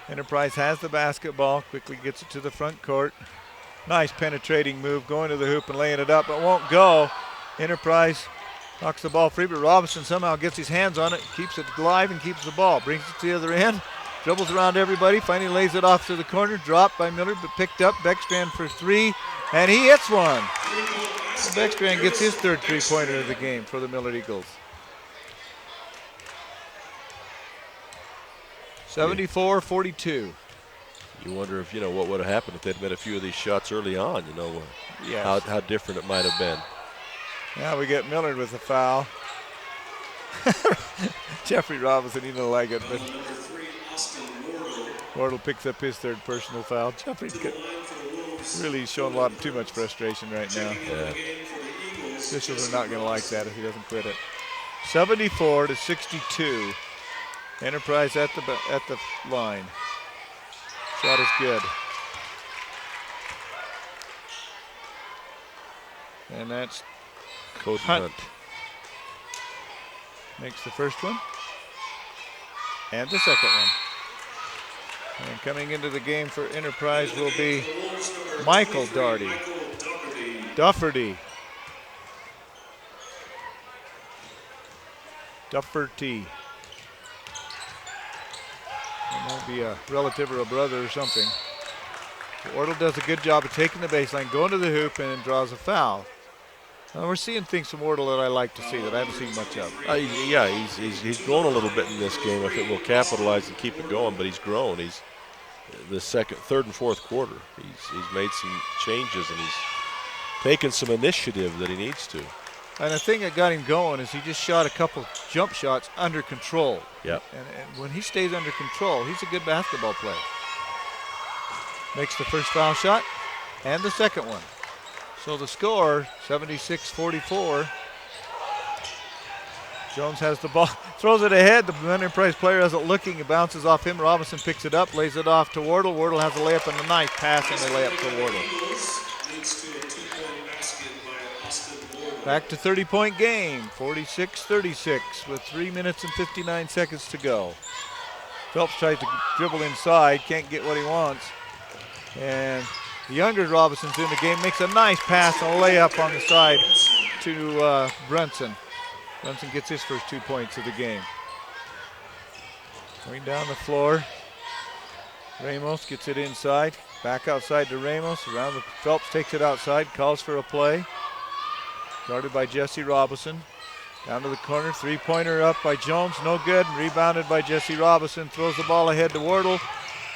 Enterprise has the basketball, quickly gets it to the front court. Nice penetrating move, going to the hoop and laying it up, but won't go. Enterprise knocks the ball free, but Robinson somehow gets his hands on it, keeps it alive and keeps the ball. Brings it to the other end, dribbles around everybody, finally lays it off to the corner, dropped by Millard, but picked up. Beckstrand for three, and he hits one. Beckstrand gets his third three-pointer of the game for the Millard Eagles. 74-42. You wonder if, what would have happened if they'd made a few of these shots early on, Yes. how different it might have been. Now we get Millard with a foul. Jeffrey Robinson, he didn't like it, but Wardle picks up his third personal foul. Jeffrey's really showing too much frustration right now. Yeah. Officials are not going to like that if he doesn't quit it. 74-62. Enterprise at the line. Shot is good. And that's Cody Hunt. Makes the first one. And the second one. And coming into the game for Enterprise will be Michael Doherty. Dufferty. It might be a relative or a brother or something. Wardle does a good job of taking the baseline, going to the hoop, and draws a foul. We're seeing things from Wardle that I like to see that I haven't seen much of. Yeah, he's grown a little bit in this game if it will capitalize and keep it going, but he's grown. He's the third and fourth quarter. He's made some changes and he's taken some initiative that he needs to. And the thing that got him going is he just shot a couple jump shots under control. Yep. And when he stays under control, he's a good basketball player. Makes the first foul shot and the second one. So the score, 76-44. Jones has the ball, throws it ahead. The Enterprise player has it looking. It bounces off him. Robinson picks it up, lays it off to Wardle. Wardle has a layup and a nice pass, and they lay up to Wardle. Back to 30-point game, 46-36 with 3 minutes and 59 seconds to go. Phelps tries to dribble inside, can't get what he wants. And the younger Robinson's in the game, makes a nice pass and a layup on the side to Brunson. Brunson gets his first 2 points of the game. Going down the floor, Ramos gets it inside, Back outside to Ramos. Around the Phelps takes it outside, calls for a play. Guarded by Jesse Robinson. Down to the corner, three-pointer up by Jones, no good. Rebounded by Jesse Robinson, throws the ball ahead to Wardle.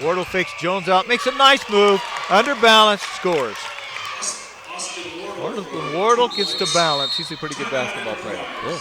Wardle fakes Jones out, makes a nice move, under balance, scores. When Wardle gets to balance, he's a pretty good basketball player. Yeah.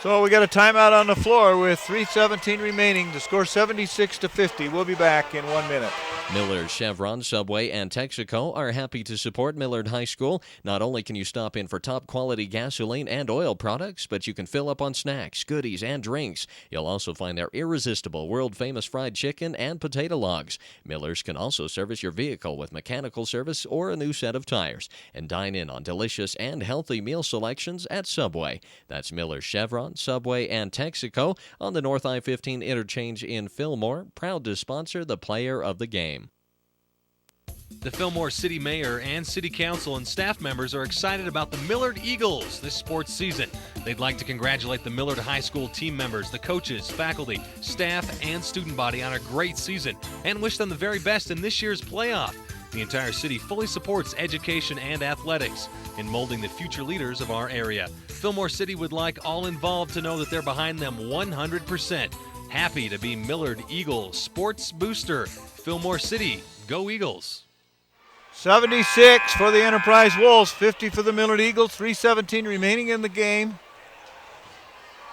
So we got a timeout on the floor with 3:17 remaining. The score 76-50. We'll be back in 1 minute. Millard, Chevron, Subway, and Texaco are happy to support Millard High School. Not only can you stop in for top-quality gasoline and oil products, but you can fill up on snacks, goodies, and drinks. You'll also find their irresistible, world-famous fried chicken and potato logs. Millard's can also service your vehicle with mechanical service or a new set of tires. And dine in on delicious and healthy meal selections at Subway. That's Millard, Chevron, Subway, and Texaco on the North I-15 interchange in Fillmore, proud to sponsor the player of the game. The Fillmore City Mayor and City Council and staff members are excited about the Millard Eagles this sports season. They'd like to congratulate the Millard High School team members, the coaches, faculty, staff, and student body on a great season and wish them the very best in this year's playoff. The entire city fully supports education and athletics in molding the future leaders of our area. Fillmore City would like all involved to know that they're behind them 100%. Happy to be Millard Eagles Sports Booster. Fillmore City, go Eagles. 76 for the Enterprise Wolves, 50 for the Millard Eagles, 3:17 remaining in the game.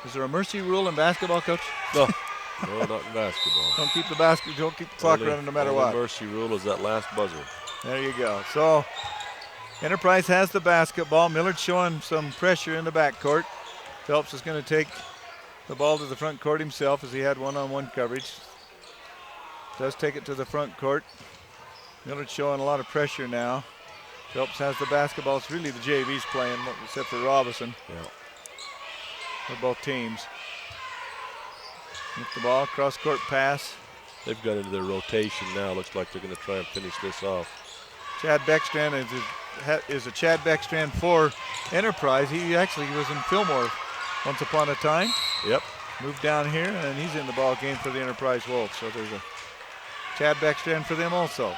Is there a mercy rule in basketball, Coach? No, no, not in basketball. Don't keep the clock running no matter what. The mercy rule is that last buzzer. There you go. So Enterprise has the basketball. Millard showing some pressure in the backcourt. Phelps is going to take the ball to the front court himself as he had one-on-one coverage. Does take it to the front court. Millard showing a lot of pressure now. Phelps has the basketball. It's really the JVs playing, except for Robinson. Yeah. For both teams. With the ball, cross-court pass. They've got into their rotation now. Looks like they're going to try and finish this off. Chad Beckstrand is a Chad Beckstrand for Enterprise. He actually was in Fillmore once upon a time. Yep. Moved down here, and he's in the ball game for the Enterprise Wolves. So there's a Chad Beckstrand for them also.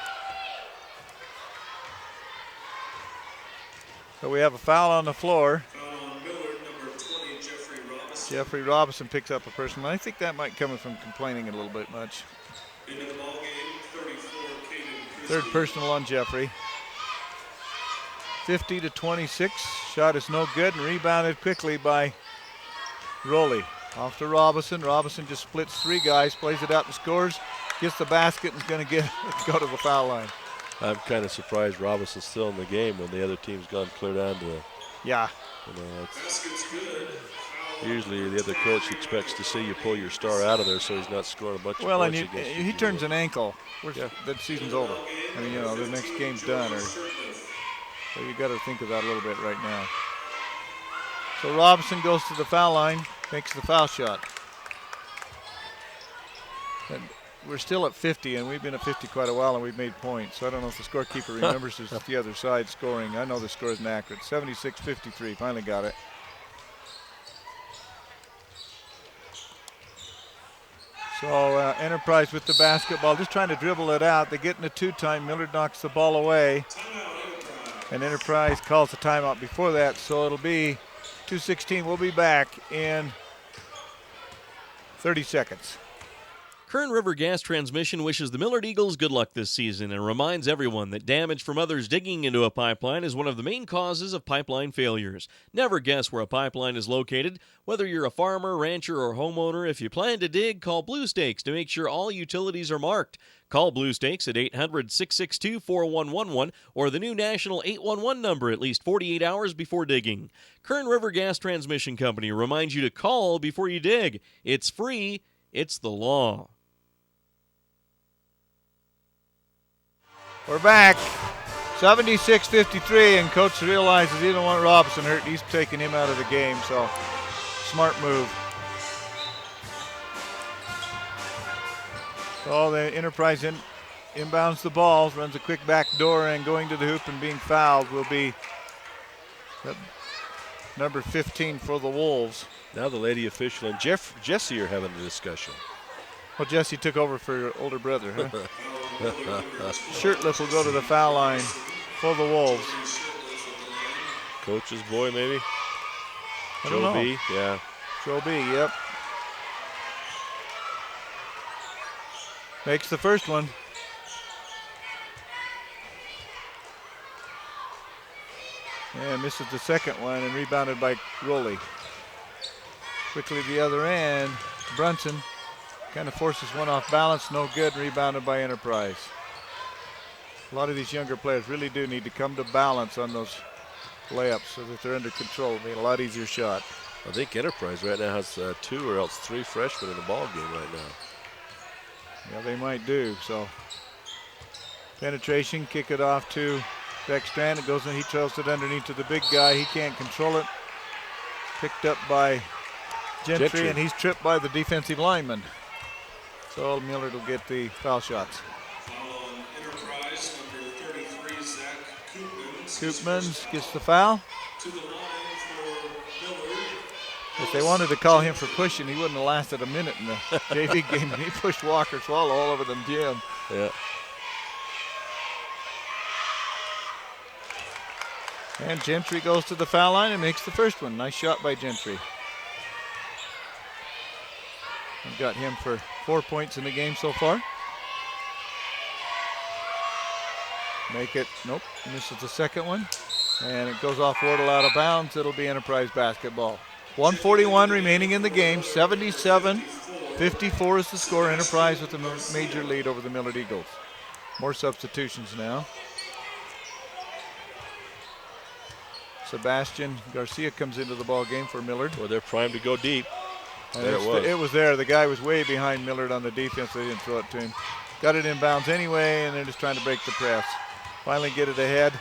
So we have a foul on the floor. Foul on Millard, number 20, Jeffrey Robinson. Jeffrey Robinson picks up a personal. I think that might come from complaining a little bit much. Into the ball game, 34, Caden Third personal on Jeffrey. 50-26. Shot is no good and rebounded quickly by Rowley. Off to Robinson. Robinson just splits three guys, plays it out and scores. Gets the basket and is going to go to the foul line. I'm kind of surprised Robinson's still in the game when the other team's gone clear down to the. Yeah. You know, Basket's good. usually the other coach expects to see you pull your star out of there so he's not scoring a bunch of Well, and points against you. he turns an ankle. That season's over. I mean, the next game's done. So you got to think of that a little bit right now. So Robinson goes to the foul line, makes the foul shot. And we're still at 50, and we've been at 50 quite a while, and we've made points. So I don't know if the scorekeeper remembers it's the other side scoring. I know the score isn't accurate. 76-53, finally got it. So Enterprise with the basketball, just trying to dribble it out. They get in a two-time. Millard knocks the ball away. And Enterprise calls the timeout before that, so it'll be 2:16. We'll be back in 30 seconds. Kern River Gas Transmission wishes the Millard Eagles good luck this season and reminds everyone that damage from others digging into a pipeline is one of the main causes of pipeline failures. Never guess where a pipeline is located. Whether you're a farmer, rancher, or homeowner, if you plan to dig, call Blue Stakes to make sure all utilities are marked. Call Blue Stakes at 800-662-4111 or the new national 811 number at least 48 hours before digging. Kern River Gas Transmission Company reminds you to call before you dig. It's free. It's the law. We're back, 76-53, and Coach realizes he don't want Robinson hurt. He's taking him out of the game, so smart move. So the Enterprise inbounds the ball, runs a quick back door, and going to the hoop and being fouled will be number 15 for the Wolves. Now the lady official and Jesse are having a discussion. Well, Jesse took over for your older brother, huh? Shirtliff will go to the foul line for the Wolves. Coach's boy, maybe? I don't know. Joe B, yeah. Joe B, yep. Makes the first one. And misses the second one and rebounded by Rowley. Quickly the other end. Brunson kind of forces one off balance, no good, rebounded by Enterprise. A lot of these younger players really do need to come to balance on those layups so that they're under control. It'll be a lot easier shot. I think Enterprise right now has 2 or else 3 freshmen in the ball game right now. Yeah, they might do. So penetration, kick it off to Beckstrand. It goes in, he throws it underneath to the big guy. He can't control it. Picked up by Gentry, and he's tripped by the defensive lineman. So Millard will get the foul shots. Enterprise, number 33, Zach Koopmans. Koopmans gets the foul. To the line for Millard. If they wanted to call him for pushing, he wouldn't have lasted a minute in the JV game. He pushed Walker Swallow all over the gym. Yeah. And Gentry goes to the foul line and makes the first one. Nice shot by Gentry. I've got him for 4 points in the game so far. Make it, nope, misses the second one. And it goes off Wardle out of bounds. It'll be Enterprise basketball. 1:41 remaining in the game. 77-54 is the score. Enterprise with a major lead over the Millard Eagles. More substitutions now. Sebastian Garcia comes into the ball game for Millard. Well, they're primed to go deep. And it was there. The guy was way behind Millard on the defense. They didn't throw it to him. Got it in bounds anyway, and they're just trying to break the press. Finally get it ahead.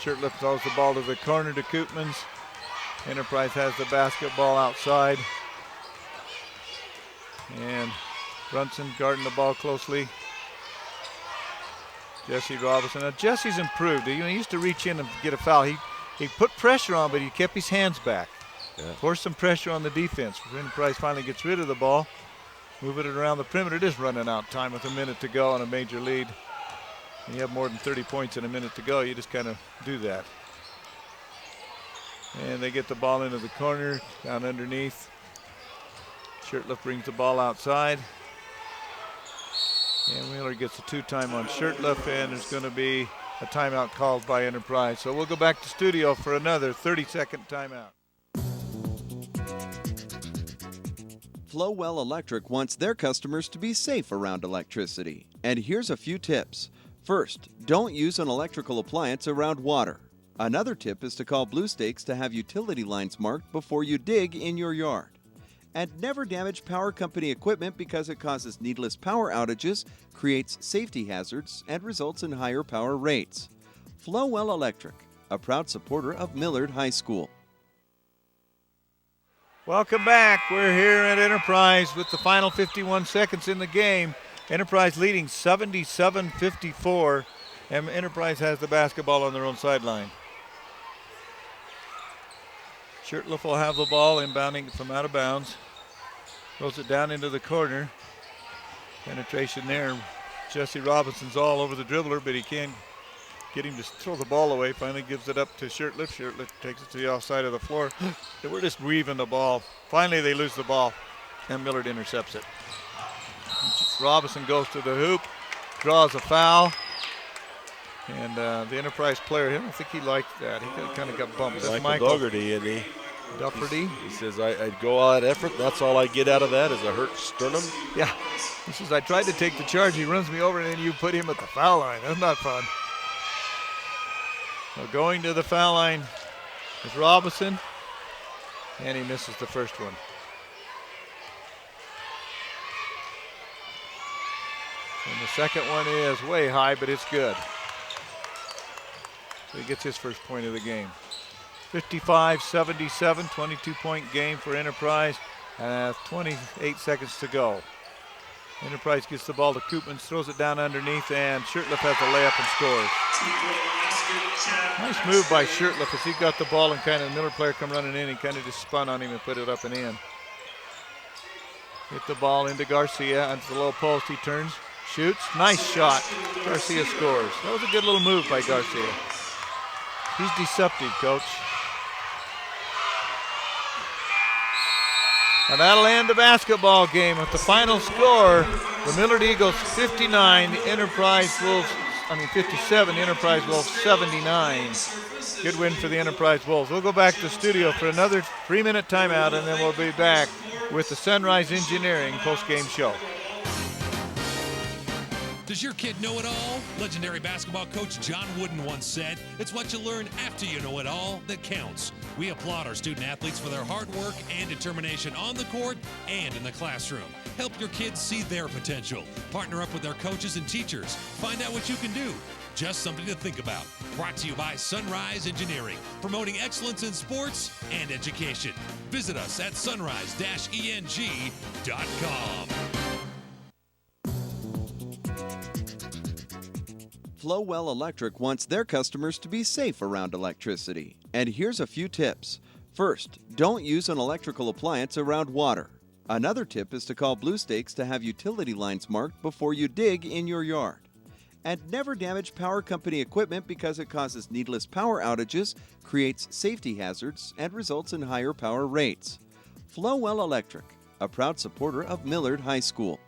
Shirtliff throws the ball to the corner to Koopmans. Enterprise has the basketball outside. And Brunson guarding the ball closely. Jesse Robinson. Now Jesse's improved. He used to reach in and get a foul. He put pressure on, but he kept his hands back. Yeah. Forced some pressure on the defense. Enterprise finally gets rid of the ball. Moving it around the perimeter. It is running out time with a minute to go and a major lead. When you have more than 30 points in a minute to go, you just kind of do that. And they get the ball into the corner, down underneath. Shirtliff brings the ball outside. And Wheeler gets a 2-time on Shirtliff, and there's going to be a timeout called by Enterprise. So we'll go back to studio for another 30-second timeout. Flowell Electric wants their customers to be safe around electricity. And here's a few tips. First, don't use an electrical appliance around water. Another tip is to call Blue Stakes to have utility lines marked before you dig in your yard. And never damage power company equipment because it causes needless power outages, creates safety hazards, and results in higher power rates. Flowell Electric, a proud supporter of Millard High School. Welcome back. We're here at Enterprise with the final 51 seconds in the game. Enterprise leading 77-54, and Enterprise has the basketball on their own sideline. Shirtliff will have the ball inbounding from out of bounds. Throws it down into the corner. Penetration there. Jesse Robinson's all over the dribbler, but he can't get him to throw the ball away. Finally gives it up to Shirtliff. Shirtliff takes it to the offside of the floor. We're just weaving the ball. Finally they lose the ball, and Millard intercepts it. Robinson goes to the hoop, draws a foul. And the Enterprise player, I don't think he liked that. He kind of got bumped. That's Michael Dougherty, isn't he? Dougherty. He says, I'd go all that effort. That's all I get out of that is a hurt sternum. Yeah. He says, I tried to take the charge. He runs me over, and then you put him at the foul line. That's not fun. So going to the foul line is Robinson, and he misses the first one. And the second one is way high, but it's good. So he gets his first point of the game. 55-77, 22-point game for Enterprise. 28 seconds to go. Enterprise gets the ball to Koopmans, throws it down underneath, and Shirtliff has a layup and scores. Nice move by Shirtliff as he got the ball and kind of the Millard player come running in. He kind of just spun on him and put it up and in. Hit the ball into Garcia onto the low post. He turns. Shoots. Nice shot. Garcia scores. That was a good little move by Garcia. He's deceptive, Coach. And that'll end the basketball game with the final score. The Millard Eagles 59, the Enterprise Wolves, 57, the Enterprise Wolves 79. Good win for the Enterprise Wolves. We'll go back to the studio for another 3-minute timeout, and then we'll be back with the Sunrise Engineering post-game show. Does your kid know it all? Legendary basketball coach John Wooden once said, "It's what you learn after you know it all that counts." We applaud our student athletes for their hard work and determination on the court and in the classroom. Help your kids see their potential. Partner up with their coaches and teachers. Find out what you can do. Just something to think about. Brought to you by Sunrise Engineering, promoting excellence in sports and education. Visit us at sunrise-eng.com. Flowell Electric wants their customers to be safe around electricity. And here's a few tips. First, don't use an electrical appliance around water. Another tip is to call Blue Stakes to have utility lines marked before you dig in your yard. And never damage power company equipment because it causes needless power outages, creates safety hazards, and results in higher power rates. Flowell Electric, a proud supporter of Millard High School.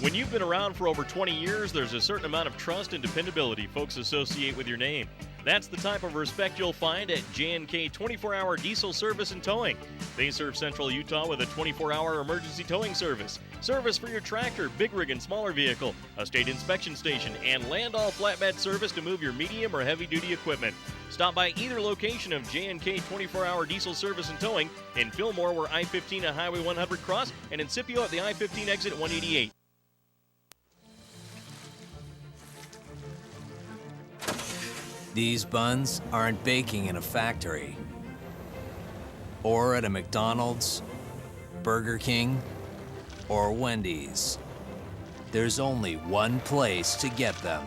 When you've been around for over 20 years, there's a certain amount of trust and dependability folks associate with your name. That's the type of respect you'll find at J&K 24-hour diesel service and towing. They serve Central Utah with a 24-hour emergency towing service, service for your tractor, big rig, and smaller vehicle, a state inspection station, and land-all flatbed service to move your medium or heavy-duty equipment. Stop by either location of J&K 24-hour diesel service and towing in Fillmore, where I-15 and Highway 100 cross, and in Scipio at the I-15 exit at 188. These buns aren't baking in a factory or at a McDonald's, Burger King, or Wendy's. There's only one place to get them.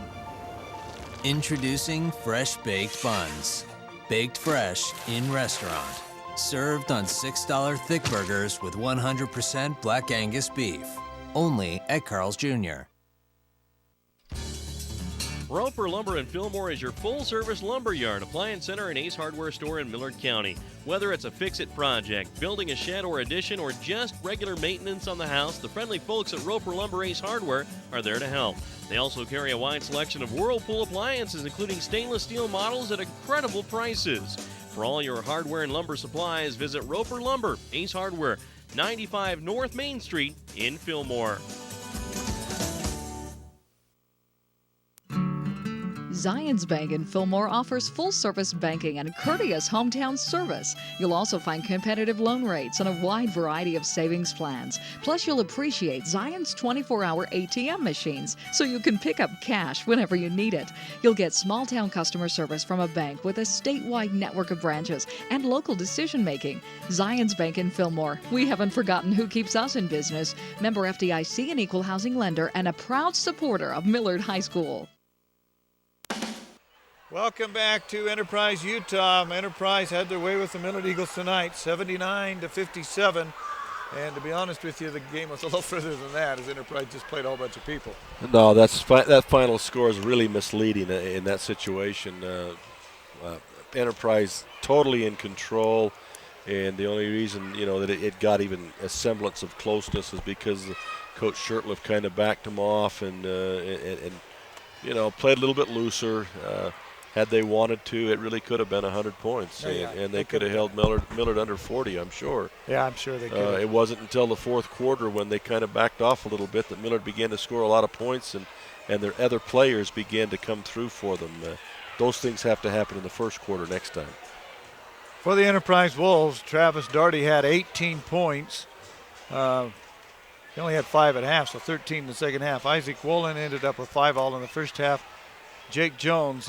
Introducing Fresh Baked Buns. Baked fresh in restaurant. Served on $6 thick burgers with 100% Black Angus beef. Only at Carl's Jr. Roper Lumber in Fillmore is your full-service lumber yard, appliance center, and Ace Hardware store in Millard County. Whether it's a fix-it project, building a shed or addition, or just regular maintenance on the house, the friendly folks at Roper Lumber Ace Hardware are there to help. They also carry a wide selection of Whirlpool appliances, including stainless steel models at incredible prices. For all your hardware and lumber supplies, visit Roper Lumber Ace Hardware, 95 North Main Street in Fillmore. Zions Bank in Fillmore offers full-service banking and courteous hometown service. You'll also find competitive loan rates and a wide variety of savings plans. Plus, you'll appreciate Zions 24-hour ATM machines so you can pick up cash whenever you need it. You'll get small-town customer service from a bank with a statewide network of branches and local decision-making. Zions Bank in Fillmore. We haven't forgotten who keeps us in business. Member FDIC, an equal housing lender, and a proud supporter of Millard High School. Welcome back to Enterprise, Utah. Enterprise had their way with the Millard Eagles tonight, 79-57. And to be honest with you, the game was a little further than that, as Enterprise just played a whole bunch of people. No, that final score is really misleading in that situation. Enterprise totally in control, and the only reason that it got even a semblance of closeness is because Coach Shurtleff kind of backed them off and played a little bit looser. Had they wanted to, it really could have been 100 points, and they could have held Millard under 40, I'm sure. Yeah, I'm sure they could. It wasn't until the fourth quarter when they kind of backed off a little bit that Millard began to score a lot of points, and their other players began to come through for them. Those things have to happen in the first quarter next time. For the Enterprise Wolves, Travis Daugherty had 18 points. He only had 5 at half, so 13 in the second half. Isaac Wolin ended up with 5 all in the first half. Jake Jones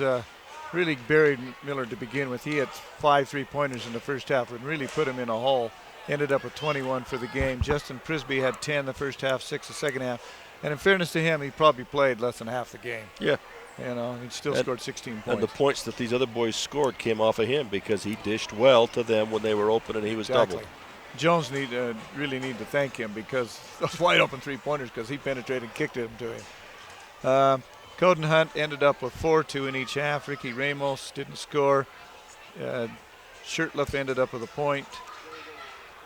really buried Millard to begin with. He had 5 3-pointers in the first half and really put him in a hole. Ended up with 21 for the game. Justin Prisby had 10 the first half, 6 the second half. And in fairness to him, he probably played less than half the game. Yeah. He still scored 16 points. And the points that these other boys scored came off of him because he dished well to them when they were open and he was doubled. Jones really need to thank him because those wide open three-pointers, because he penetrated and kicked them to him. Coden Hunt ended up with 4, 2 in each half. Ricky Ramos didn't score. Shirtliff ended up with a point.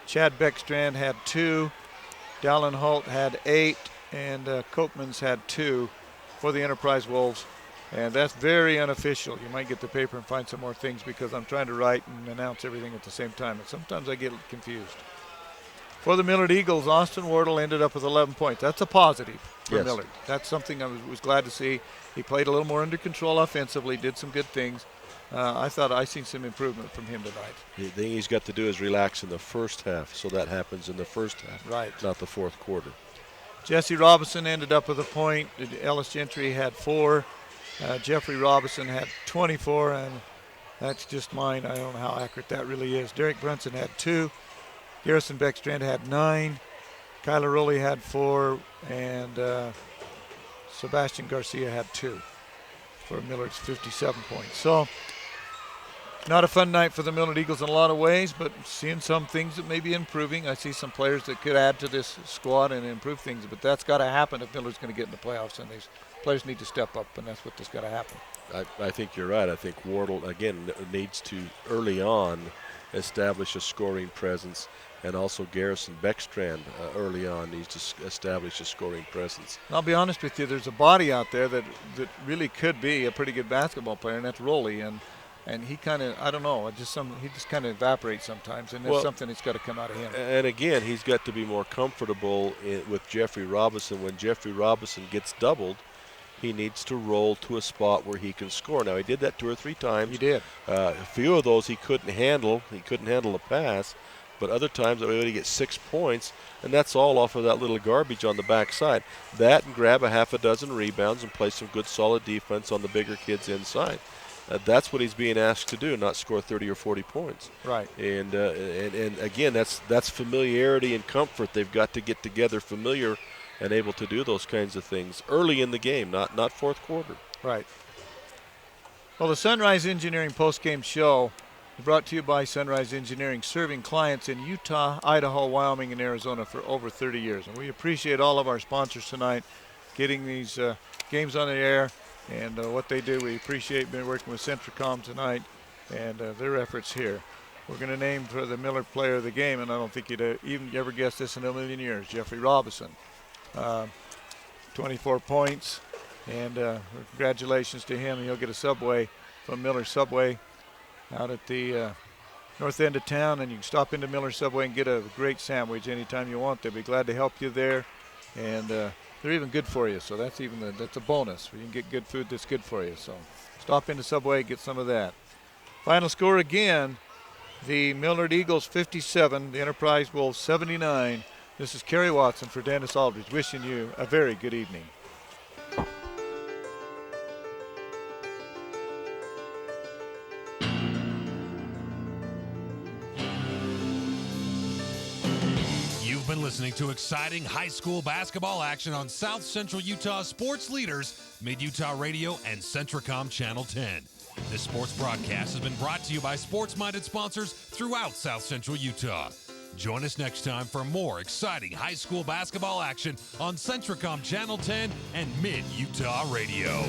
Chad Beckstrand had 2. Dallin Holt had 8. And Copeman's had 2 for the Enterprise Wolves. And that's very unofficial. You might get the paper and find some more things because I'm trying to write and announce everything at the same time. And sometimes I get confused. For the Millard Eagles, Austin Wardle ended up with 11 points. That's a positive for Millard. That's something I was glad to see. He played a little more under control offensively, did some good things. I thought I seen some improvement from him tonight. The thing he's got to do is relax in the first half, so that happens in the first half, right? Not the fourth quarter. Jesse Robinson ended up with a point. Ellis Gentry had 4. Jeffrey Robinson had 24, and that's just mine. I don't know how accurate that really is. Derek Brunson had 2. Garrison Beckstrand had 9. Kyler Rowley had 4, and Sebastian Garcia had 2 for Millard's 57 points. So not a fun night for the Millard Eagles in a lot of ways, but seeing some things that may be improving. I see some players that could add to this squad and improve things, but that's got to happen if Millard's going to get in the playoffs, and these players need to step up, and that's what's got to happen. I think you're right. I think Wardle, again, needs to early on establish a scoring presence, and also Garrison Beckstrand early on needs to establish a scoring presence. And I'll be honest with you, there's a body out there that really could be a pretty good basketball player, and that's Rowley, and he kind of, I don't know, he just kind of evaporates sometimes, and there's something that's got to come out of him. And again, he's got to be more comfortable with Jeffrey Robinson. When Jeffrey Robinson gets doubled, he needs to roll to a spot where he can score. Now, he did that 2 or 3 times. He did. A few of those he couldn't handle. He couldn't handle a pass. But other times, he gets 6 points, and that's all off of that little garbage on the backside. That and grab a half a dozen rebounds and play some good, solid defense on the bigger kids inside. That's what he's being asked to do, not score 30 or 40 points. Right. And again, that's familiarity and comfort. They've got to get together familiar and able to do those kinds of things early in the game, not fourth quarter. Right. Well, the Sunrise Engineering postgame show is brought to you by Sunrise Engineering, serving clients in Utah, Idaho, Wyoming, and Arizona for over 30 years. And we appreciate all of our sponsors tonight getting these games on the air and what they do. We appreciate being working with Centricom tonight and their efforts here. We're going to name for the Millard player of the game, and I don't think you'd even ever guess this in a million years, Jeffrey Robinson. 24 points, and congratulations to him. He'll get a Subway from Miller Subway out at the north end of town, and you can stop into Miller Subway and get a great sandwich anytime you want. They'll be glad to help you there, and they're even good for you, so that's a bonus. You can get good food that's good for you. So stop into Subway, get some of that. Final score again, the Millard Eagles 57, the Enterprise Wolves 79. This is Kerry Watson for Dennis Aldridge, wishing you a very good evening. You've been listening to exciting high school basketball action on South Central Utah sports leaders, Mid-Utah Radio and Centricom Channel 10. This sports broadcast has been brought to you by sports-minded sponsors throughout South Central Utah. Join us next time for more exciting high school basketball action on Centricom Channel 10 and Mid-Utah Radio.